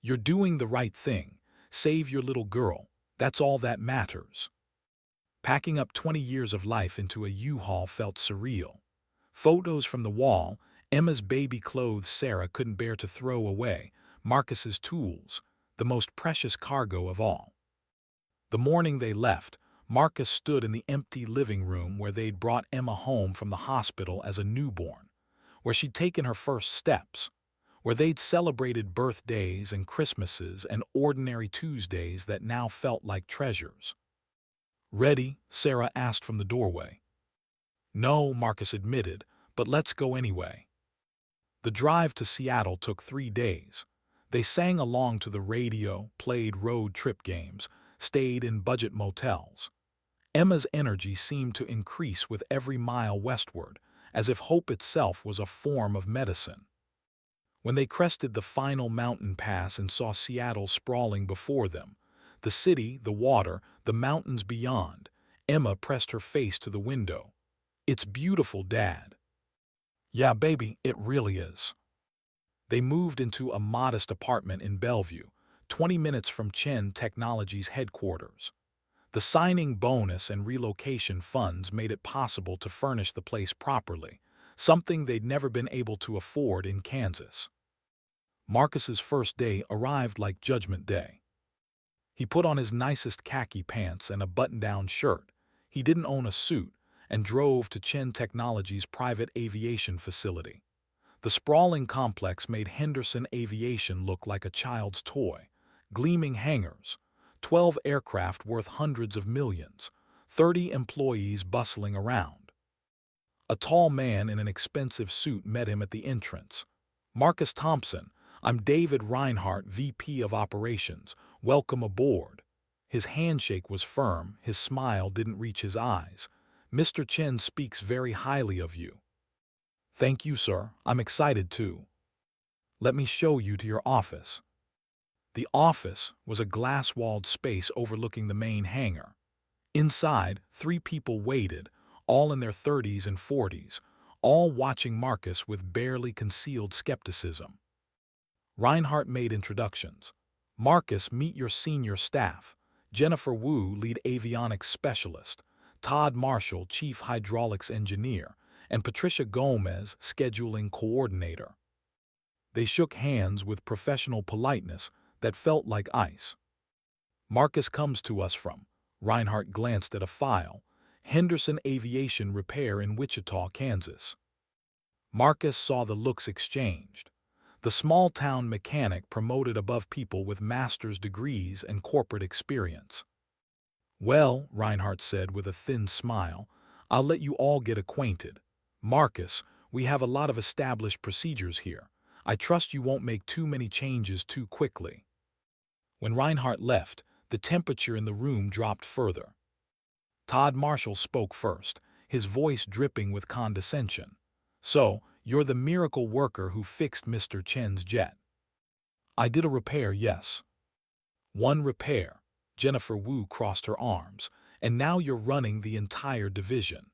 You're doing the right thing. Save your little girl. That's all that matters. Packing up 20 years of life into a U-Haul felt surreal. Photos from the wall, Emma's baby clothes Sarah couldn't bear to throw away, Marcus's tools, the most precious cargo of all. The morning they left, Marcus stood in the empty living room where they'd brought Emma home from the hospital as a newborn, where she'd taken her first steps, where they'd celebrated birthdays and Christmases and ordinary Tuesdays that now felt like treasures. Ready? Sarah asked from the doorway. No, Marcus admitted, but let's go anyway. The drive to Seattle took 3 days. They sang along to the radio, played road trip games, stayed in budget motels. Emma's energy seemed to increase with every mile westward, as if hope itself was a form of medicine. When they crested the final mountain pass and saw Seattle sprawling before them, the city, the water, the mountains beyond, Emma pressed her face to the window. It's beautiful, Dad. Yeah, baby, it really is. They moved into a modest apartment in Bellevue, 20 minutes from Chen Technologies' headquarters. The signing bonus and relocation funds made it possible to furnish the place properly, something they'd never been able to afford in Kansas. Marcus's first day arrived like Judgment Day. He put on his nicest khaki pants and a button-down shirt. He didn't own a suit, and drove to Chen Technologies' private aviation facility. The sprawling complex made Henderson Aviation look like a child's toy. Gleaming hangars, 12 aircraft worth hundreds of millions, 30 employees bustling around. A tall man in an expensive suit met him at the entrance. Marcus Thompson, I'm David Reinhardt, VP of Operations. Welcome aboard. His handshake was firm, his smile didn't reach his eyes. Mr. Chen speaks very highly of you. Thank you, sir. I'm excited too. Let me show you to your office. The office was a glass-walled space overlooking the main hangar. Inside, 3 people waited, all in their 30s and 40s, all watching Marcus with barely concealed skepticism. Reinhardt made introductions. Marcus, meet your senior staff. Jennifer Wu, lead avionics specialist. Todd Marshall, chief hydraulics engineer. And Patricia Gomez, scheduling coordinator. They shook hands with professional politeness that felt like ice. Marcus comes to us from, Reinhardt glanced at a file, Henderson Aviation Repair in Wichita, Kansas. Marcus saw the looks exchanged. The small-town mechanic promoted above people with master's degrees and corporate experience. Well, Reinhardt said with a thin smile, I'll let you all get acquainted. Marcus, we have a lot of established procedures here. I trust you won't make too many changes too quickly. When Reinhardt left, the temperature in the room dropped further. Todd Marshall spoke first, his voice dripping with condescension. So, you're the miracle worker who fixed Mr. Chen's jet. I did a repair, yes. One repair. Jennifer Wu crossed her arms. And now you're running the entire division.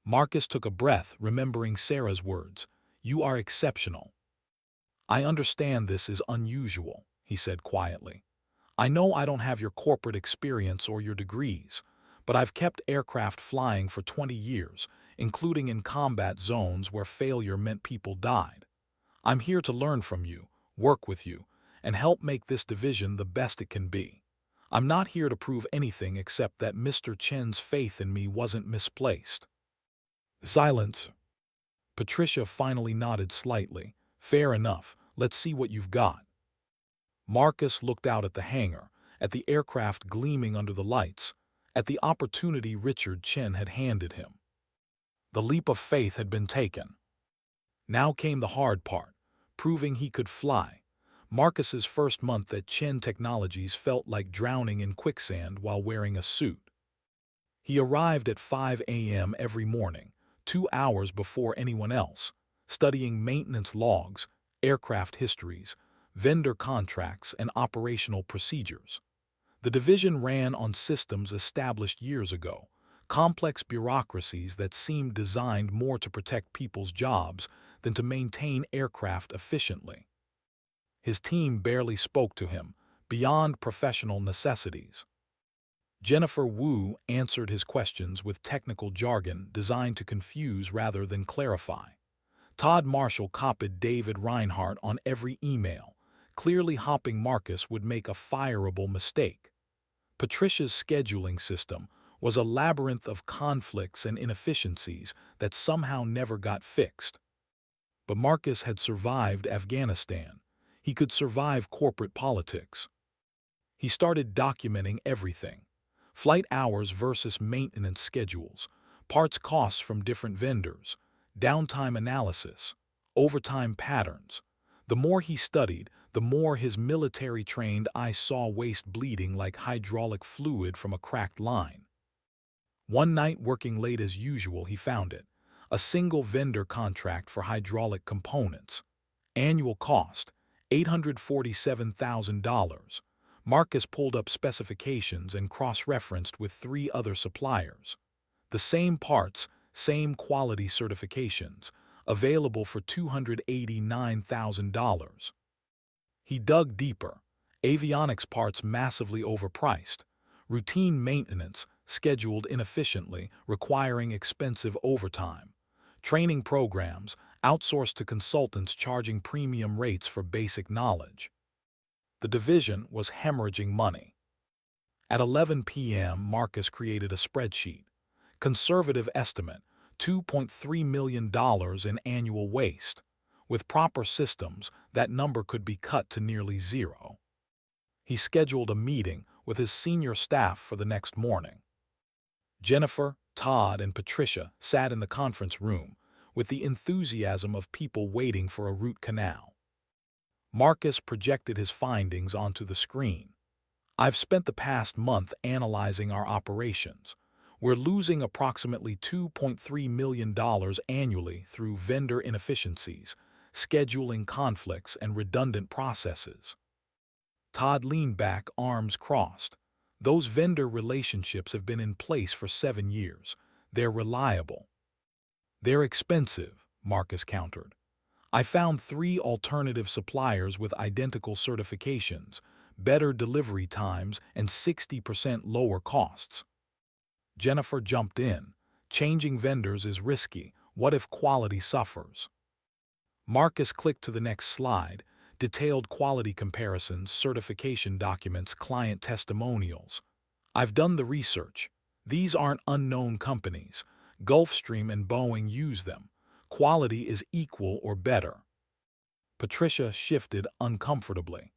Marcus took a breath, remembering Sarah's words. You are exceptional. I understand this is unusual, he said quietly. I know I don't have your corporate experience or your degrees, but I've kept aircraft flying for 20 years, including in combat zones where failure meant people died. I'm here to learn from you, work with you, and help make this division the best it can be. I'm not here to prove anything except that Mr. Chen's faith in me wasn't misplaced. Silence. Patricia finally nodded slightly. Fair enough. Let's see what you've got. Marcus looked out at the hangar, at the aircraft gleaming under the lights, at the opportunity Richard Chen had handed him. The leap of faith had been taken. Now came the hard part, proving he could fly. Marcus's first month at Chen Technologies felt like drowning in quicksand while wearing a suit. He arrived at 5 a.m. every morning, 2 hours before anyone else, studying maintenance logs, aircraft histories, vendor contracts, and operational procedures. The division ran on systems established years ago, complex bureaucracies that seemed designed more to protect people's jobs than to maintain aircraft efficiently. His team barely spoke to him, beyond professional necessities. Jennifer Wu answered his questions with technical jargon designed to confuse rather than clarify. Todd Marshall copied David Reinhardt on every email, clearly hoping Marcus would make a fireable mistake. Patricia's scheduling system was a labyrinth of conflicts and inefficiencies that somehow never got fixed. But Marcus had survived Afghanistan. He could survive corporate politics. He started documenting everything. Flight hours versus maintenance schedules, parts costs from different vendors, downtime analysis, overtime patterns. The more he studied, the more his military-trained eye saw waste bleeding like hydraulic fluid from a cracked line. One night, working late as usual, he found it. A single vendor contract for hydraulic components. Annual cost, $847,000. Marcus pulled up specifications and cross-referenced with 3 other suppliers. The same parts, same quality certifications, available for $289,000. He dug deeper. Avionics parts massively overpriced. Routine maintenance, scheduled inefficiently, requiring expensive overtime. Training programs, outsourced to consultants charging premium rates for basic knowledge. The division was hemorrhaging money. At 11 p.m., Marcus created a spreadsheet. Conservative estimate, $2.3 million in annual waste. With proper systems, that number could be cut to nearly zero. He scheduled a meeting with his senior staff for the next morning. Jennifer, Todd, and Patricia sat in the conference room with the enthusiasm of people waiting for a root canal. Marcus projected his findings onto the screen. I've spent the past month analyzing our operations. We're losing approximately $2.3 million annually through vendor inefficiencies, scheduling conflicts, and redundant processes. Todd leaned back, arms crossed. Those vendor relationships have been in place for 7 years. They're reliable. They're expensive, Marcus countered. I found 3 alternative suppliers with identical certifications, better delivery times, and 60% lower costs. Jennifer jumped in. Changing vendors is risky. What if quality suffers? Marcus clicked to the next slide. Detailed quality comparisons, certification documents, client testimonials. I've done the research. These aren't unknown companies. Gulfstream and Boeing use them. Quality is equal or better. Patricia shifted uncomfortably.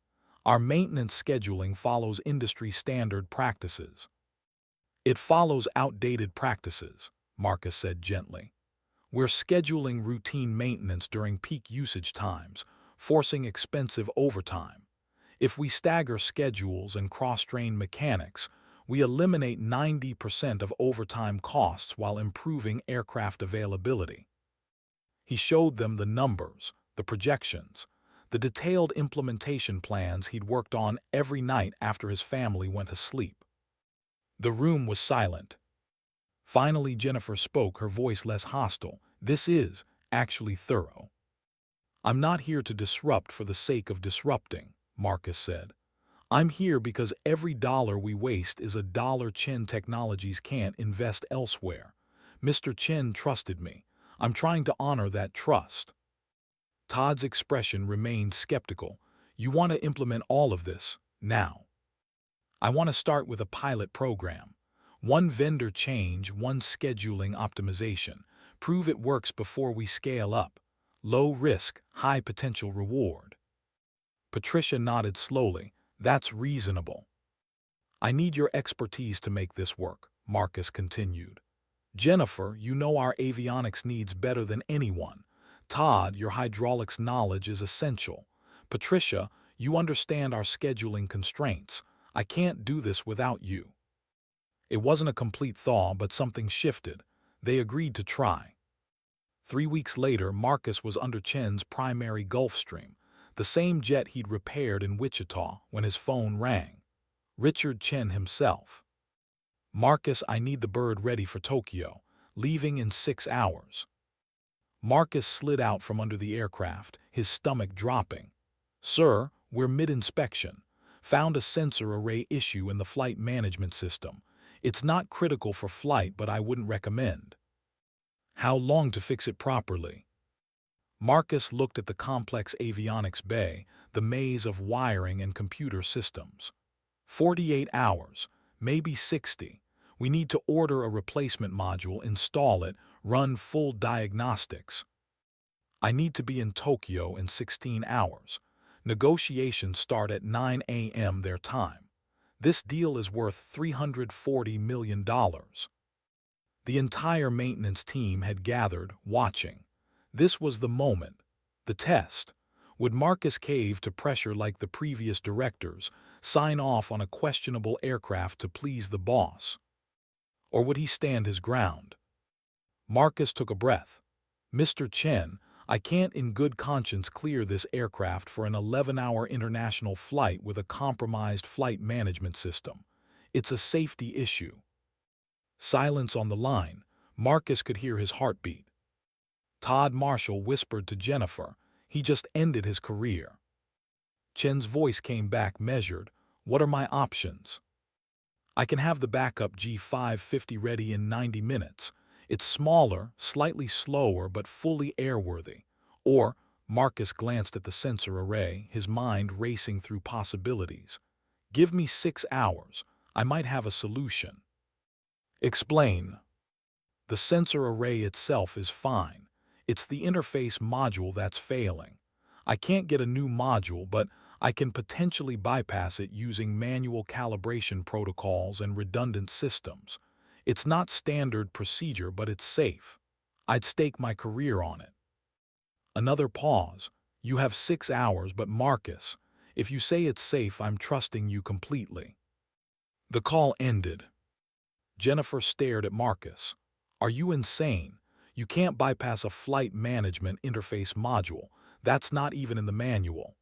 Our maintenance scheduling follows industry standard practices. It follows outdated practices, Marcus said gently. We're scheduling routine maintenance during peak usage times, forcing expensive overtime. If we stagger schedules and cross-train mechanics, we eliminate 90% of overtime costs while improving aircraft availability. He showed them the numbers, the projections, the detailed implementation plans he'd worked on every night after his family went to sleep. The room was silent. Finally, Jennifer spoke, her voice less hostile. This is actually thorough. I'm not here to disrupt for the sake of disrupting, Marcus said. I'm here because every dollar we waste is a dollar Chen Technologies can't invest elsewhere. Mr. Chen trusted me. I'm trying to honor that trust. Todd's expression remained skeptical. You want to implement all of this now. I want to start with a pilot program. One vendor change, one scheduling optimization. Prove it works before we scale up. Low risk, high potential reward. Patricia nodded slowly. That's reasonable. I need your expertise to make this work, Marcus continued. Jennifer, you know our avionics needs better than anyone. Todd, your hydraulics knowledge is essential. Patricia, you understand our scheduling constraints. I can't do this without you. It wasn't a complete thaw, but something shifted. They agreed to try. 3 weeks later, Marcus was under Chen's primary Gulfstream, the same jet he'd repaired in Wichita, when his phone rang. Richard Chen himself. Marcus, I need the bird ready for Tokyo, leaving in 6 hours. Marcus slid out from under the aircraft, his stomach dropping. Sir, we're mid-inspection. Found a sensor array issue in the flight management system. It's not critical for flight, but I wouldn't recommend. How long to fix it properly? Marcus looked at the complex avionics bay, the maze of wiring and computer systems. 48 hours, maybe 60. We need to order a replacement module, install it, run full diagnostics. I need to be in Tokyo in 16 hours. Negotiations start at 9 a.m. their time. This deal is worth $340 million. The entire maintenance team had gathered, watching. This was the moment, the test. Would Marcus cave to pressure like the previous directors, sign off on a questionable aircraft to please the boss? Or would he stand his ground? Marcus took a breath. Mr. Chen, I can't in good conscience clear this aircraft for an 11-hour international flight with a compromised flight management system. It's a safety issue. Silence on the line. Marcus could hear his heartbeat. Todd Marshall whispered to Jennifer. He just ended his career. Chen's voice came back measured. What are my options? I can have the backup G550 ready in 90 minutes. It's smaller, slightly slower, but fully airworthy. Or, Marcus glanced at the sensor array, his mind racing through possibilities. Give me 6 hours. I might have a solution. Explain. The sensor array itself is fine. It's the interface module that's failing. I can't get a new module, but I can potentially bypass it using manual calibration protocols and redundant systems. It's not standard procedure, but it's safe. I'd stake my career on it. Another pause. You have 6 hours, but Marcus, if you say it's safe, I'm trusting you completely. The call ended. Jennifer stared at Marcus. Are you insane? You can't bypass a flight management interface module. That's not even in the manual.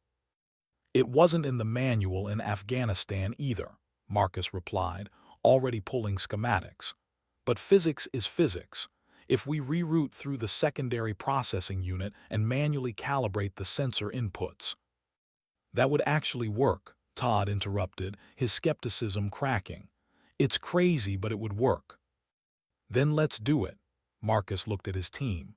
It wasn't in the manual in Afghanistan either, Marcus replied, already pulling schematics. But physics is physics. If we reroute through the secondary processing unit and manually calibrate the sensor inputs. That would actually work, Todd interrupted, his skepticism cracking. It's crazy, but it would work. Then let's do it. Marcus looked at his team.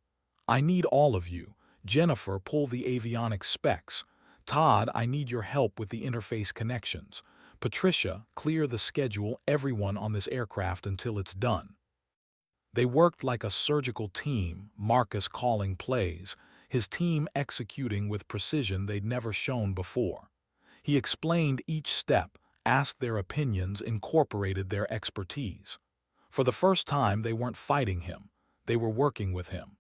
I need all of you. Jennifer, pull the avionics specs. Todd, I need your help with the interface connections. Patricia, clear the schedule everyone on this aircraft until it's done. They worked like a surgical team, Marcus calling plays, his team executing with precision they'd never shown before. He explained each step, asked their opinions, incorporated their expertise. For the first time, they weren't fighting him. They were working with him.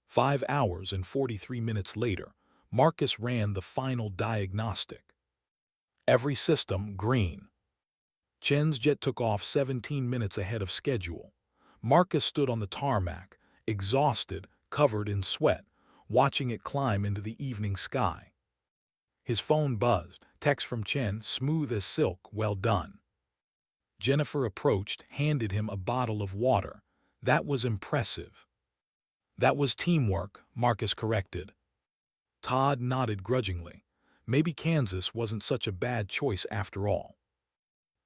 5 hours and 43 minutes later, Marcus ran the final diagnostic. Every system green. Chen's jet took off 17 minutes ahead of schedule. Marcus stood on the tarmac, exhausted, covered in sweat, watching it climb into the evening sky. His phone buzzed, text from Chen, smooth as silk, well done. Jennifer approached, handed him a bottle of water. That was impressive. That was teamwork, Marcus corrected. Todd nodded grudgingly. Maybe Kansas wasn't such a bad choice after all.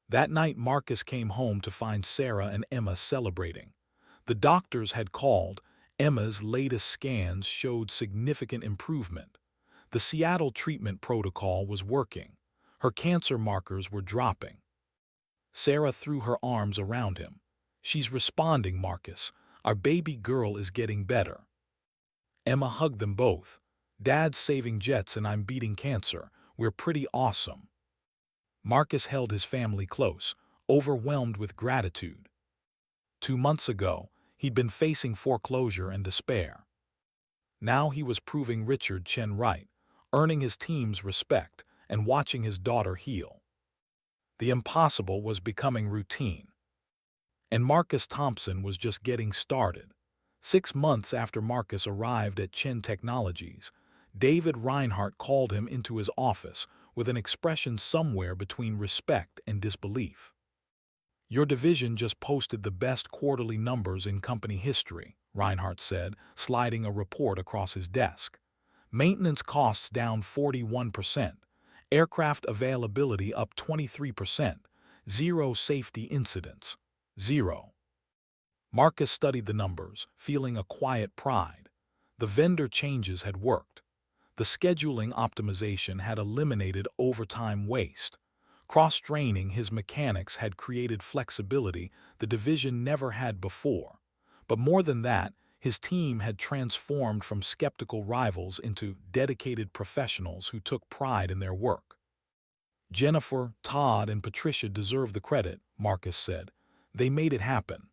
That night Marcus came home to find Sarah and Emma celebrating. The doctors had called. Emma's latest scans showed significant improvement. The Seattle treatment protocol was working. Her cancer markers were dropping. Sarah threw her arms around him. She's responding, Marcus. Our baby girl is getting better. Emma hugged them both. Dad's saving jets and I'm beating cancer. We're pretty awesome. Marcus held his family close, overwhelmed with gratitude. 2 months ago, he'd been facing foreclosure and despair. Now he was proving Richard Chen right, earning his team's respect and watching his daughter heal. The impossible was becoming routine. And Marcus Thompson was just getting started. 6 months after Marcus arrived at Chen Technologies, David Reinhardt called him into his office with an expression somewhere between respect and disbelief. Your division just posted the best quarterly numbers in company history, Reinhardt said, sliding a report across his desk. Maintenance costs down 41%, aircraft availability up 23%, 0 safety incidents, 0. Marcus studied the numbers, feeling a quiet pride. The vendor changes had worked. The scheduling optimization had eliminated overtime waste. Cross-training his mechanics had created flexibility the division never had before. But more than that, his team had transformed from skeptical rivals into dedicated professionals who took pride in their work. Jennifer, Todd, and Patricia deserve the credit, Marcus said. They made it happen.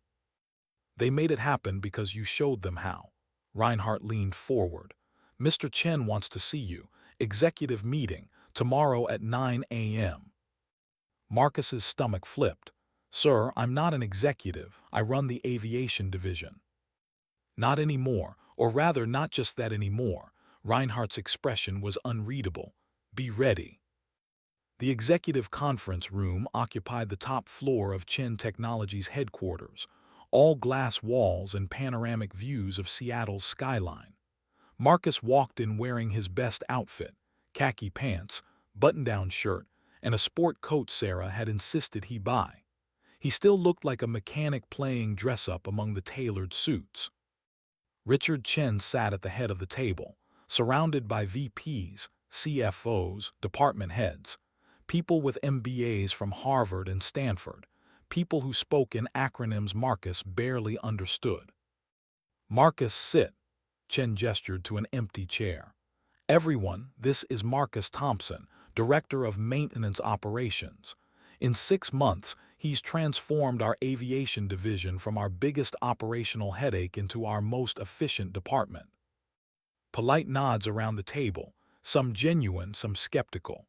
They made it happen because you showed them how. Reinhardt leaned forward. Mr. Chen wants to see you. Executive meeting, tomorrow at 9 a.m. Marcus's stomach flipped. Sir, I'm not an executive. I run the aviation division. Not anymore, or rather not just that anymore. Reinhardt's expression was unreadable. Be ready. The executive conference room occupied the top floor of Chen Technologies headquarters, all glass walls and panoramic views of Seattle's skyline. Marcus walked in wearing his best outfit, khaki pants, button-down shirt, and a sport coat Sarah had insisted he buy. He still looked like a mechanic playing dress-up among the tailored suits. Richard Chen sat at the head of the table, surrounded by VPs, CFOs, department heads, people with MBAs from Harvard and Stanford, people who spoke in acronyms Marcus barely understood. Marcus, sit. Chen gestured to an empty chair. Everyone, this is Marcus Thompson, Director of Maintenance Operations. In 6 months, he's transformed our aviation division from our biggest operational headache into our most efficient department. Polite nods around the table, some genuine, some skeptical.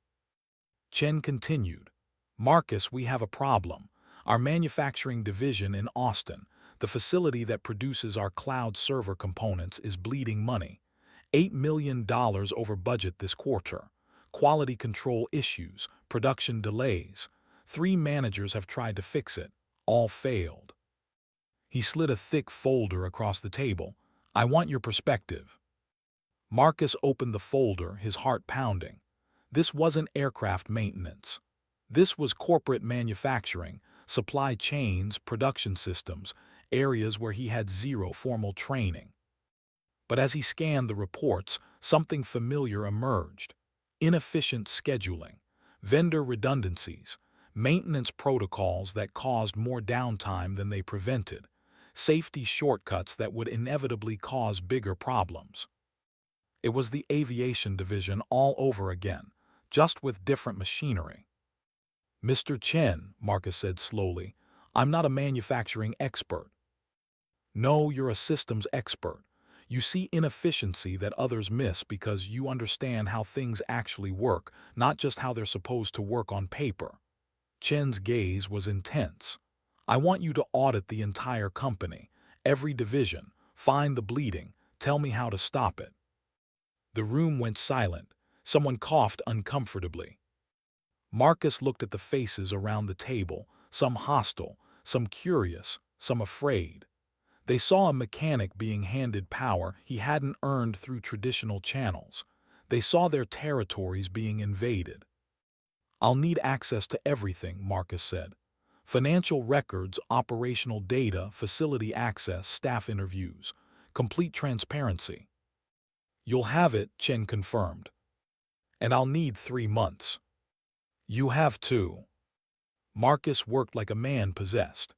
Chen continued. Marcus, we have a problem. Our manufacturing division in Austin, the facility that produces our cloud server components, is bleeding money. $8 million over budget this quarter. Quality control issues, production delays. 3 managers have tried to fix it. All failed. He slid a thick folder across the table. I want your perspective. Marcus opened the folder, his heart pounding. This wasn't aircraft maintenance. This was corporate manufacturing, supply chains, production systems, areas where he had zero formal training. But as he scanned the reports, something familiar emerged. Inefficient scheduling, vendor redundancies, maintenance protocols that caused more downtime than they prevented, safety shortcuts that would inevitably cause bigger problems. It was the aviation division all over again, just with different machinery. Mr. Chen, Marcus said slowly, I'm not a manufacturing expert. No, you're a systems expert. You see inefficiency that others miss because you understand how things actually work, not just how they're supposed to work on paper. Chen's gaze was intense. I want you to audit the entire company, every division, find the bleeding, tell me how to stop it. The room went silent. Someone coughed uncomfortably. Marcus looked at the faces around the table, some hostile, some curious, some afraid. They saw a mechanic being handed power he hadn't earned through traditional channels. They saw their territories being invaded. I'll need access to everything, Marcus said. Financial records, operational data, facility access, staff interviews. Complete transparency. You'll have it, Chen confirmed. And I'll need 3 months. You have 2. Marcus worked like a man possessed.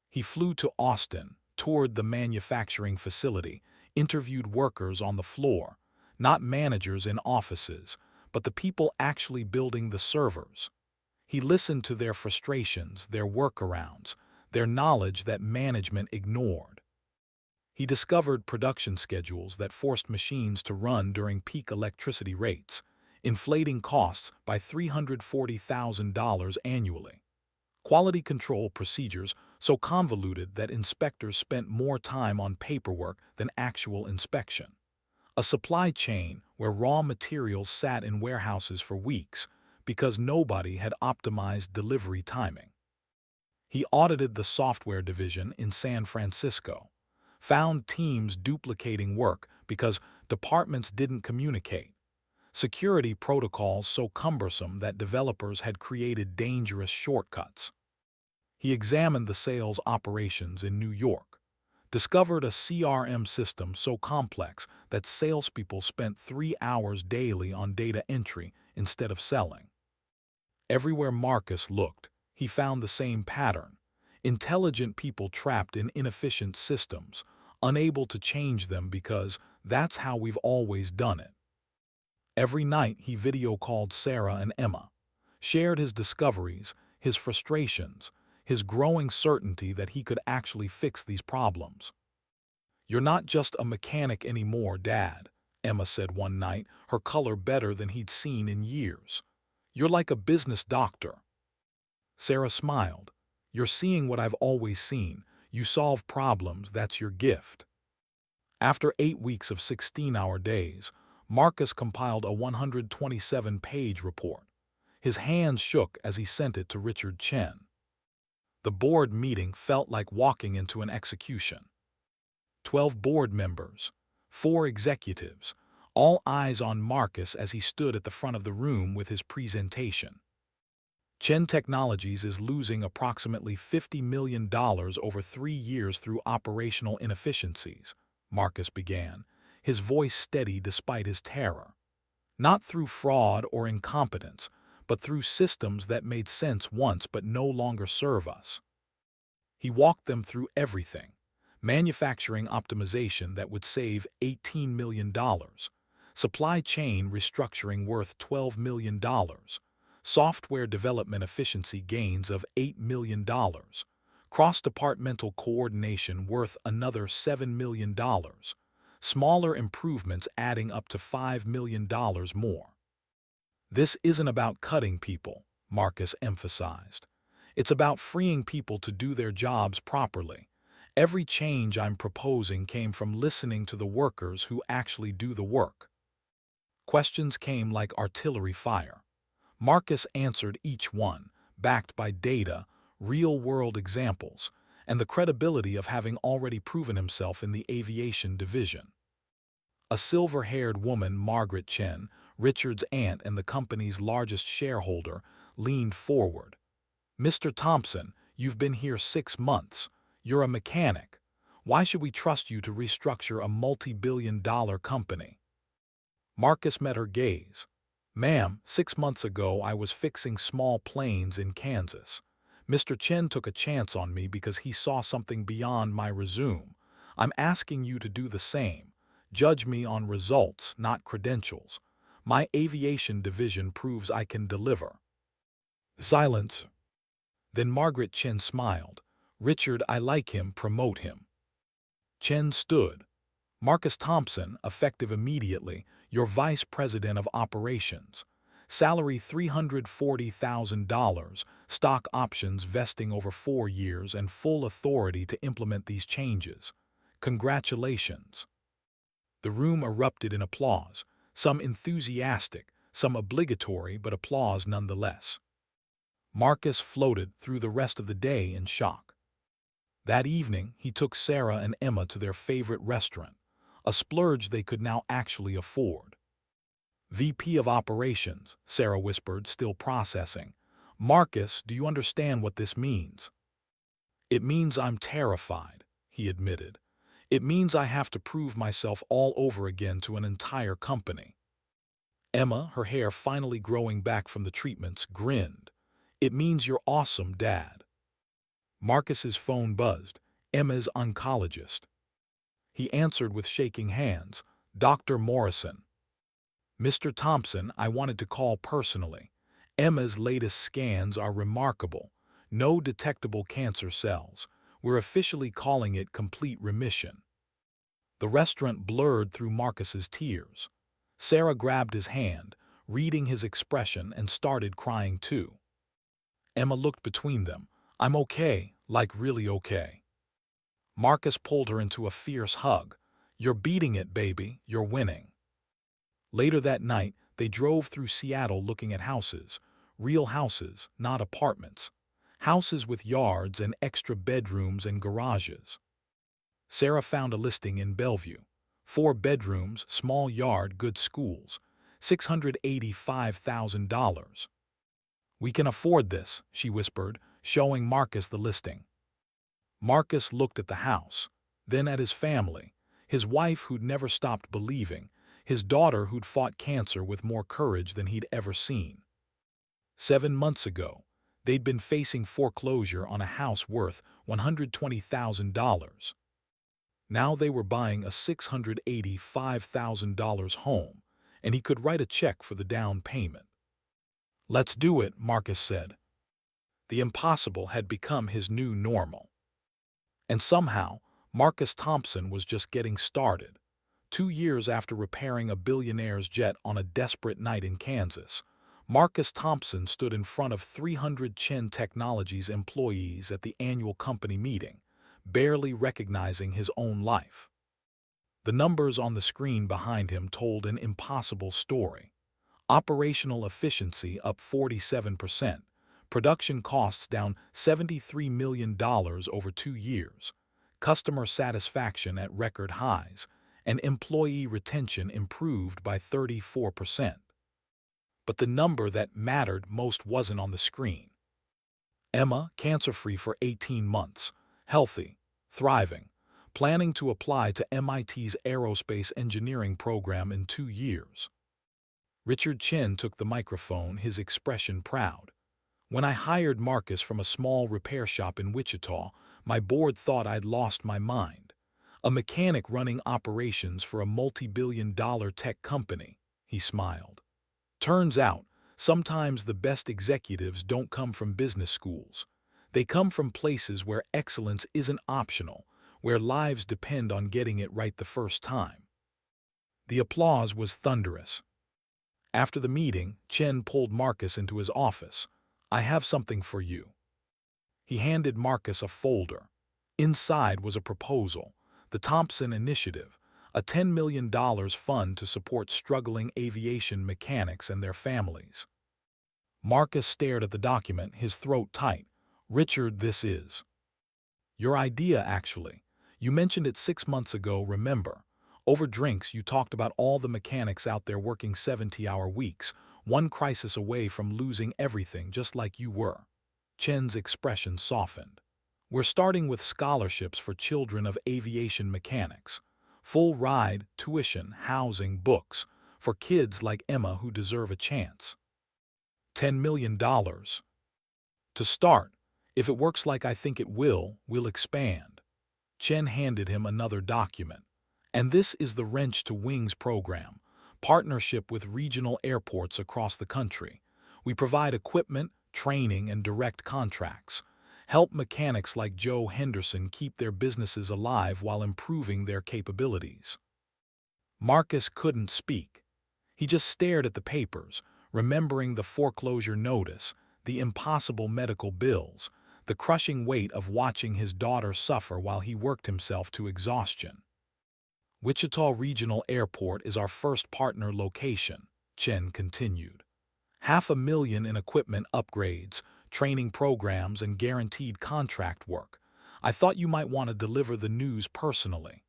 He flew to Austin, toured the manufacturing facility, interviewed workers on the floor, not managers in offices, but the people actually building the servers. He listened to their frustrations, their workarounds, their knowledge that management ignored. He discovered production schedules that forced machines to run during peak electricity rates, inflating costs by $340,000 annually. Quality control procedures so convoluted that inspectors spent more time on paperwork than actual inspection. A supply chain where raw materials sat in warehouses for weeks because nobody had optimized delivery timing. He audited the software division in San Francisco, found teams duplicating work because departments didn't communicate, security protocols so cumbersome that developers had created dangerous shortcuts. He examined the sales operations in New York, discovered a CRM system so complex that salespeople spent 3 hours daily on data entry instead of selling. Everywhere Marcus looked, he found the same pattern: intelligent people trapped in inefficient systems, unable to change them because that's how we've always done it. Every night he video called Sarah and Emma, shared his discoveries, his frustrations, his growing certainty that he could actually fix these problems. You're not just a mechanic anymore, Dad, Emma said one night, her color better than he'd seen in years. You're like a business doctor. Sarah smiled. You're seeing what I've always seen. You solve problems, that's your gift. After 8 weeks of 16-hour days, Marcus compiled a 127-page report. His hands shook as he sent it to Richard Chen. The board meeting felt like walking into an execution. 12 board members, 4 executives, all eyes on Marcus as he stood at the front of the room with his presentation. Chen Technologies is losing approximately $50 million over 3 years through operational inefficiencies, Marcus began, his voice steady despite his terror. Not through fraud or incompetence, but through systems that made sense once but no longer serve us. He walked them through everything: manufacturing optimization that would save $18 million, supply chain restructuring worth $12 million, software development efficiency gains of $8 million, cross-departmental coordination worth another $7 million, smaller improvements adding up to $5 million more. This isn't about cutting people, Marcus emphasized. It's about freeing people to do their jobs properly. Every change I'm proposing came from listening to the workers who actually do the work. Questions came like artillery fire. Marcus answered each one, backed by data, real-world examples, and the credibility of having already proven himself in the aviation division. A silver-haired woman, Margaret Chen, Richard's aunt and the company's largest shareholder, leaned forward. "Mr. Thompson, you've been here 6 months. You're a mechanic. Why should we trust you to restructure a multi-billion-dollar company?" Marcus met her gaze. "Ma'am, 6 months ago I was fixing small planes in Kansas. Mr. Chen took a chance on me because he saw something beyond my resume. I'm asking you to do the same. Judge me on results, not credentials. My aviation division proves I can deliver." Silence. Then Margaret Chen smiled. "Richard, I like him, promote him." Chen stood. "Marcus Thompson, effective immediately, your Vice President of Operations. Salary $340,000, stock options vesting over 4 years and full authority to implement these changes. Congratulations." The room erupted in applause, some enthusiastic, some obligatory, but applause nonetheless. Marcus floated through the rest of the day in shock. That evening, he took Sarah and Emma to their favorite restaurant, a splurge they could now actually afford. "VP of Operations," Sarah whispered, still processing. "Marcus, do you understand what this means?" "It means I'm terrified," he admitted. "It means I have to prove myself all over again to an entire company." Emma, her hair finally growing back from the treatments, grinned. "It means you're awesome, Dad." Marcus's phone buzzed. Emma's oncologist. He answered with shaking hands. "Dr. Morrison." "Mr. Thompson, I wanted to call personally. Emma's latest scans are remarkable. No detectable cancer cells. We're officially calling it complete remission." The restaurant blurred through Marcus's tears. Sarah grabbed his hand, reading his expression, and started crying too. Emma looked between them. "I'm okay, like really okay." Marcus pulled her into a fierce hug. "You're beating it, baby. You're winning." Later that night, they drove through Seattle looking at houses. Real houses, not apartments. Houses with yards and extra bedrooms and garages. Sarah found a listing in Bellevue. 4 bedrooms, small yard, good schools. $685,000. "We can afford this," she whispered, showing Marcus the listing. Marcus looked at the house, then at his family, his wife who'd never stopped believing, his daughter who'd fought cancer with more courage than he'd ever seen. 7 months ago, they'd been facing foreclosure on a house worth $120,000. Now they were buying a $685,000 home, and he could write a check for the down payment. "Let's do it," Marcus said. The impossible had become his new normal. And somehow, Marcus Thompson was just getting started. 2 years after repairing a billionaire's jet on a desperate night in Kansas, Marcus Thompson stood in front of 300 Chen Technologies employees at the annual company meeting, barely recognizing his own life. The numbers on the screen behind him told an impossible story. Operational efficiency up 47%, production costs down $73 million over 2 years, customer satisfaction at record highs, and employee retention improved by 34%. But the number that mattered most wasn't on the screen. Emma, cancer-free for 18 months, healthy, thriving, planning to apply to MIT's aerospace engineering program in 2 years. Richard Chen took the microphone, his expression proud. "When I hired Marcus from a small repair shop in Wichita, my board thought I'd lost my mind. A mechanic running operations for a multi-billion-dollar tech company," he smiled. "Turns out, sometimes the best executives don't come from business schools. They come from places where excellence isn't optional, where lives depend on getting it right the first time." The applause was thunderous. After the meeting, Chen pulled Marcus into his office. "I have something for you." He handed Marcus a folder. Inside was a proposal, the Thompson Initiative, a $10 million fund to support struggling aviation mechanics and their families. Marcus stared at the document, his throat tight. "Richard, this is your idea, actually. You mentioned it 6 months ago, remember? Over drinks, you talked about all the mechanics out there working 70-hour weeks, one crisis away from losing everything, just like you were." Chen's expression softened. "We're starting with scholarships for children of aviation mechanics. Full ride, tuition, housing, books, for kids like Emma who deserve a chance. $10 million. To start. If it works like I think it will, we'll expand." Chen handed him another document. "And this is the Wrench to Wings program, partnership with regional airports across the country. We provide equipment, training, and direct contracts. Help mechanics like Joe Henderson keep their businesses alive while improving their capabilities." Marcus couldn't speak. He just stared at the papers, remembering the foreclosure notice, the impossible medical bills, the crushing weight of watching his daughter suffer while he worked himself to exhaustion. "Wichita Regional Airport is our first partner location," Chen continued. $500,000 in equipment upgrades, training programs, and guaranteed contract work. I thought you might want to deliver the news personally."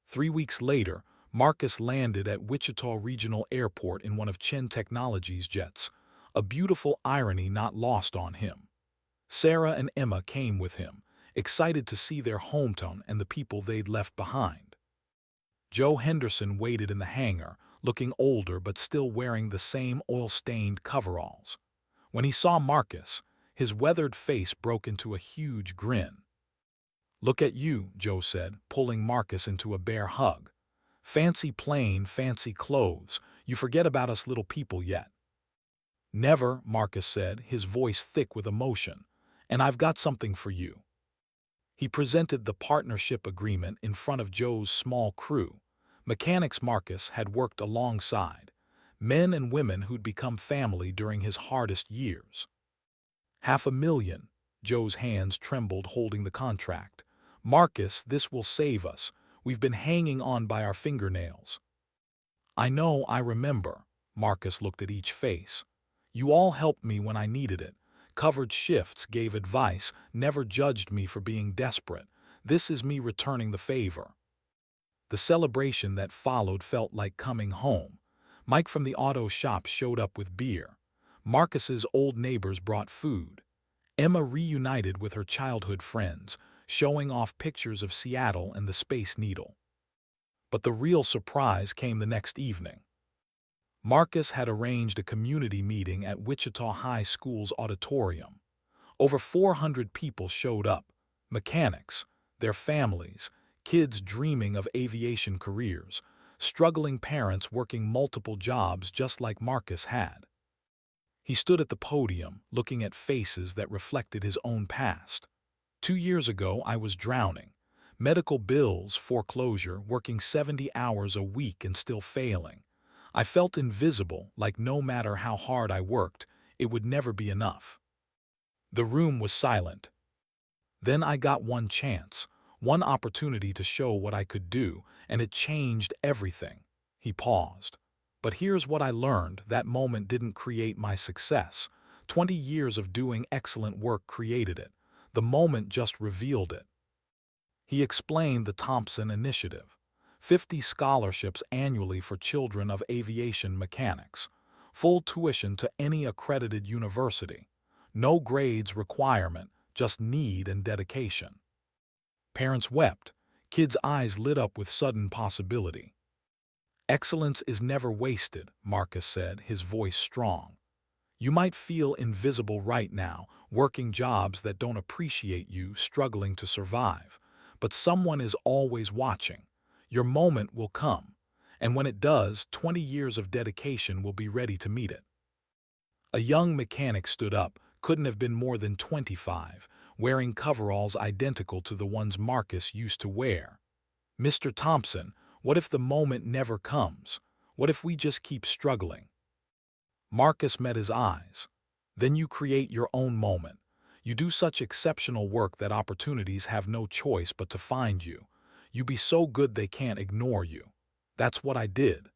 3 weeks later, Marcus landed at Wichita Regional Airport in one of Chen Technologies' jets, a beautiful irony not lost on him. Sarah and Emma came with him, excited to see their hometown and the people they'd left behind. Joe Henderson waited in the hangar, looking older but still wearing the same oil-stained coveralls. When he saw Marcus, his weathered face broke into a huge grin. "Look at you," Joe said, pulling Marcus into a bear hug. "Fancy plane, fancy clothes. You forget about us little people yet." "Never," Marcus said, his voice thick with emotion. "And I've got something for you." He presented the partnership agreement in front of Joe's small crew. Mechanics Marcus had worked alongside, men and women who'd become family during his hardest years. $500,000. Joe's hands trembled holding the contract. "Marcus, this will save us. We've been hanging on by our fingernails." "I know, I remember." Marcus looked at each face. "You all helped me when I needed it. Covered shifts, gave advice, never judged me for being desperate. This is me returning the favor." The celebration that followed felt like coming home. Mike from the auto shop showed up with beer. Marcus's old neighbors brought food. Emma reunited with her childhood friends, showing off pictures of Seattle and the Space Needle. But the real surprise came the next evening. Marcus had arranged a community meeting at Wichita High School's auditorium. Over 400 people showed up, mechanics, their families, kids dreaming of aviation careers, struggling parents working multiple jobs just like Marcus had. He stood at the podium, looking at faces that reflected his own past. "2 years ago, I was drowning. Medical bills, foreclosure, working 70 hours a week and still failing. I felt invisible, like no matter how hard I worked, it would never be enough." The room was silent. "Then I got one chance, one opportunity to show what I could do, and it changed everything." He paused. "But here's what I learned. That moment didn't create my success. 20 years of doing excellent work created it. The moment just revealed it." He explained the Thompson Initiative. 50 scholarships annually for children of aviation mechanics. Full tuition to any accredited university. No grades requirement, just need and dedication. Parents wept. Kids' eyes lit up with sudden possibility. "Excellence is never wasted," Marcus said, his voice strong. "You might feel invisible right now, working jobs that don't appreciate you, struggling to survive. But someone is always watching. Your moment will come. And when it does, 20 years of dedication will be ready to meet it." A young mechanic stood up, couldn't have been more than 25, wearing coveralls identical to the ones Marcus used to wear. "Mr. Thompson, what if the moment never comes? What if we just keep struggling?" Marcus met his eyes. "Then you create your own moment. You do such exceptional work that opportunities have no choice but to find you. You be so good they can't ignore you. That's what I did.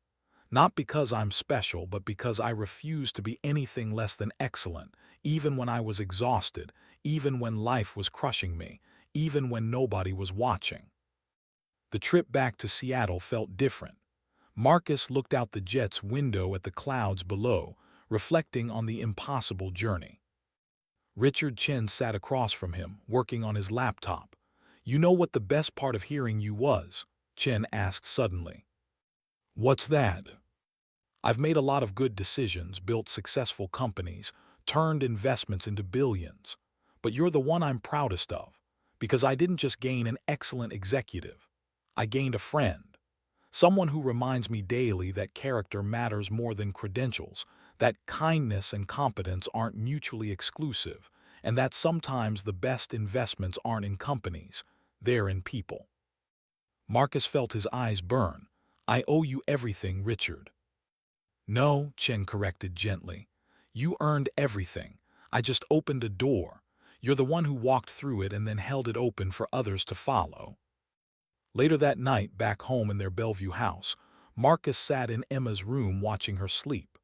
Not because I'm special, but because I refused to be anything less than excellent, even when I was exhausted, even when life was crushing me, even when nobody was watching. The trip back to Seattle felt different. Marcus looked out the jet's window at the clouds below, reflecting on the impossible journey. Richard Chen sat across from him, working on his laptop. "You know what the best part of hearing you was?" Chen asked suddenly. "What's that?" "I've made a lot of good decisions, built successful companies, turned investments into billions. But you're the one I'm proudest of, because I didn't just gain an excellent executive. I gained a friend. Someone who reminds me daily that character matters more than credentials, that kindness and competence aren't mutually exclusive, and that sometimes the best investments aren't in companies, they're in people." Marcus felt his eyes burn. "I owe you everything, Richard." "No," Chen corrected gently. "You earned everything. I just opened a door. You're the one who walked through it and then held it open for others to follow." Later that night, back home in their Bellevue house, Marcus sat in Emma's room watching her sleep.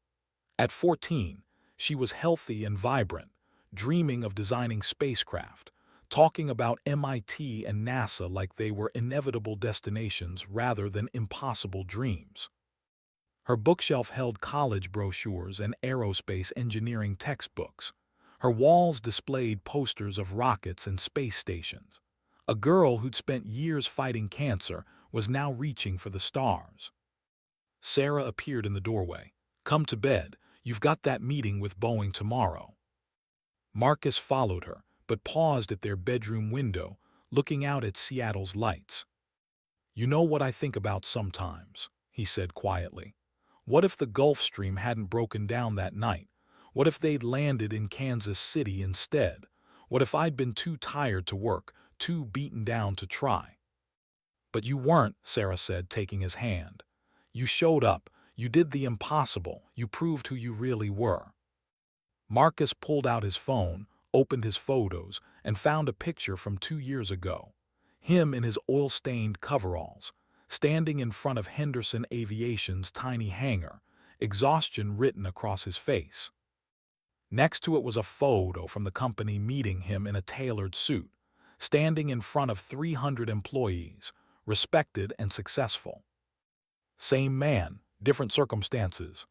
At 14, she was healthy and vibrant, dreaming of designing spacecraft, talking about MIT and NASA like they were inevitable destinations rather than impossible dreams. Her bookshelf held college brochures and aerospace engineering textbooks. Her walls displayed posters of rockets and space stations. A girl who'd spent years fighting cancer was now reaching for the stars. Sarah appeared in the doorway. "Come to bed. You've got that meeting with Boeing tomorrow." Marcus followed her, but paused at their bedroom window, looking out at Seattle's lights. "You know what I think about sometimes," he said quietly. "What if the Gulf Stream hadn't broken down that night? What if they'd landed in Kansas City instead? What if I'd been too tired to work, too beaten down to try?" "But you weren't," Sarah said, taking his hand. "You showed up. You did the impossible. You proved who you really were." Marcus pulled out his phone, opened his photos, and found a picture from 2 years ago. Him in his oil-stained coveralls, standing in front of Henderson Aviation's tiny hangar, exhaustion written across his face. Next to it was a photo from the company meeting him in a tailored suit, standing in front of 300 employees, respected and successful. Same man, different circumstances.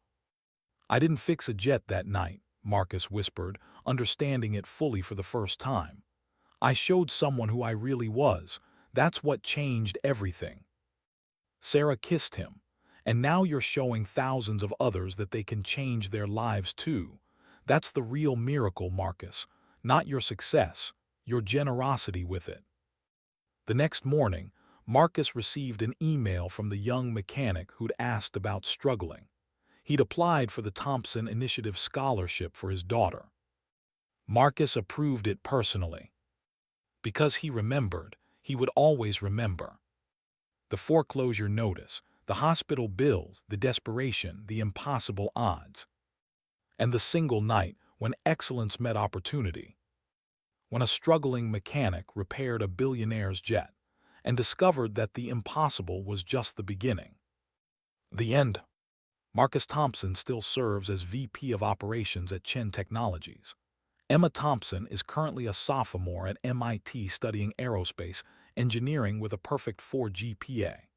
"I didn't fix a jet that night," Marcus whispered, understanding it fully for the first time. "I showed someone who I really was. That's what changed everything." Sarah kissed him. "And now you're showing thousands of others that they can change their lives too. That's the real miracle, Marcus. Not your success, your generosity with it." The next morning, Marcus received an email from the young mechanic who'd asked about struggling. He'd applied for the Thompson Initiative Scholarship for his daughter. Marcus approved it personally. Because he remembered, he would always remember. The foreclosure notice, the hospital bills, the desperation, the impossible odds. And the single night when excellence met opportunity. When a struggling mechanic repaired a billionaire's jet and discovered that the impossible was just the beginning. The end. Marcus Thompson still serves as VP of Operations at Chen Technologies. Emma Thompson is currently a sophomore at MIT studying aerospace engineering with a perfect 4 GPA.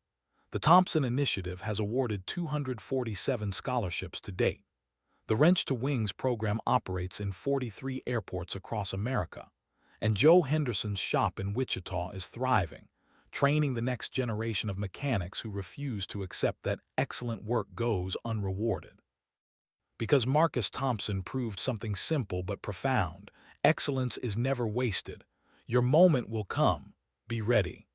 The Thompson Initiative has awarded 247 scholarships to date. The Wrench to Wings program operates in 43 airports across America, and Joe Henderson's shop in Wichita is thriving, training the next generation of mechanics who refuse to accept that excellent work goes unrewarded. Because Marcus Thompson proved something simple but profound: excellence is never wasted. Your moment will come. Be ready.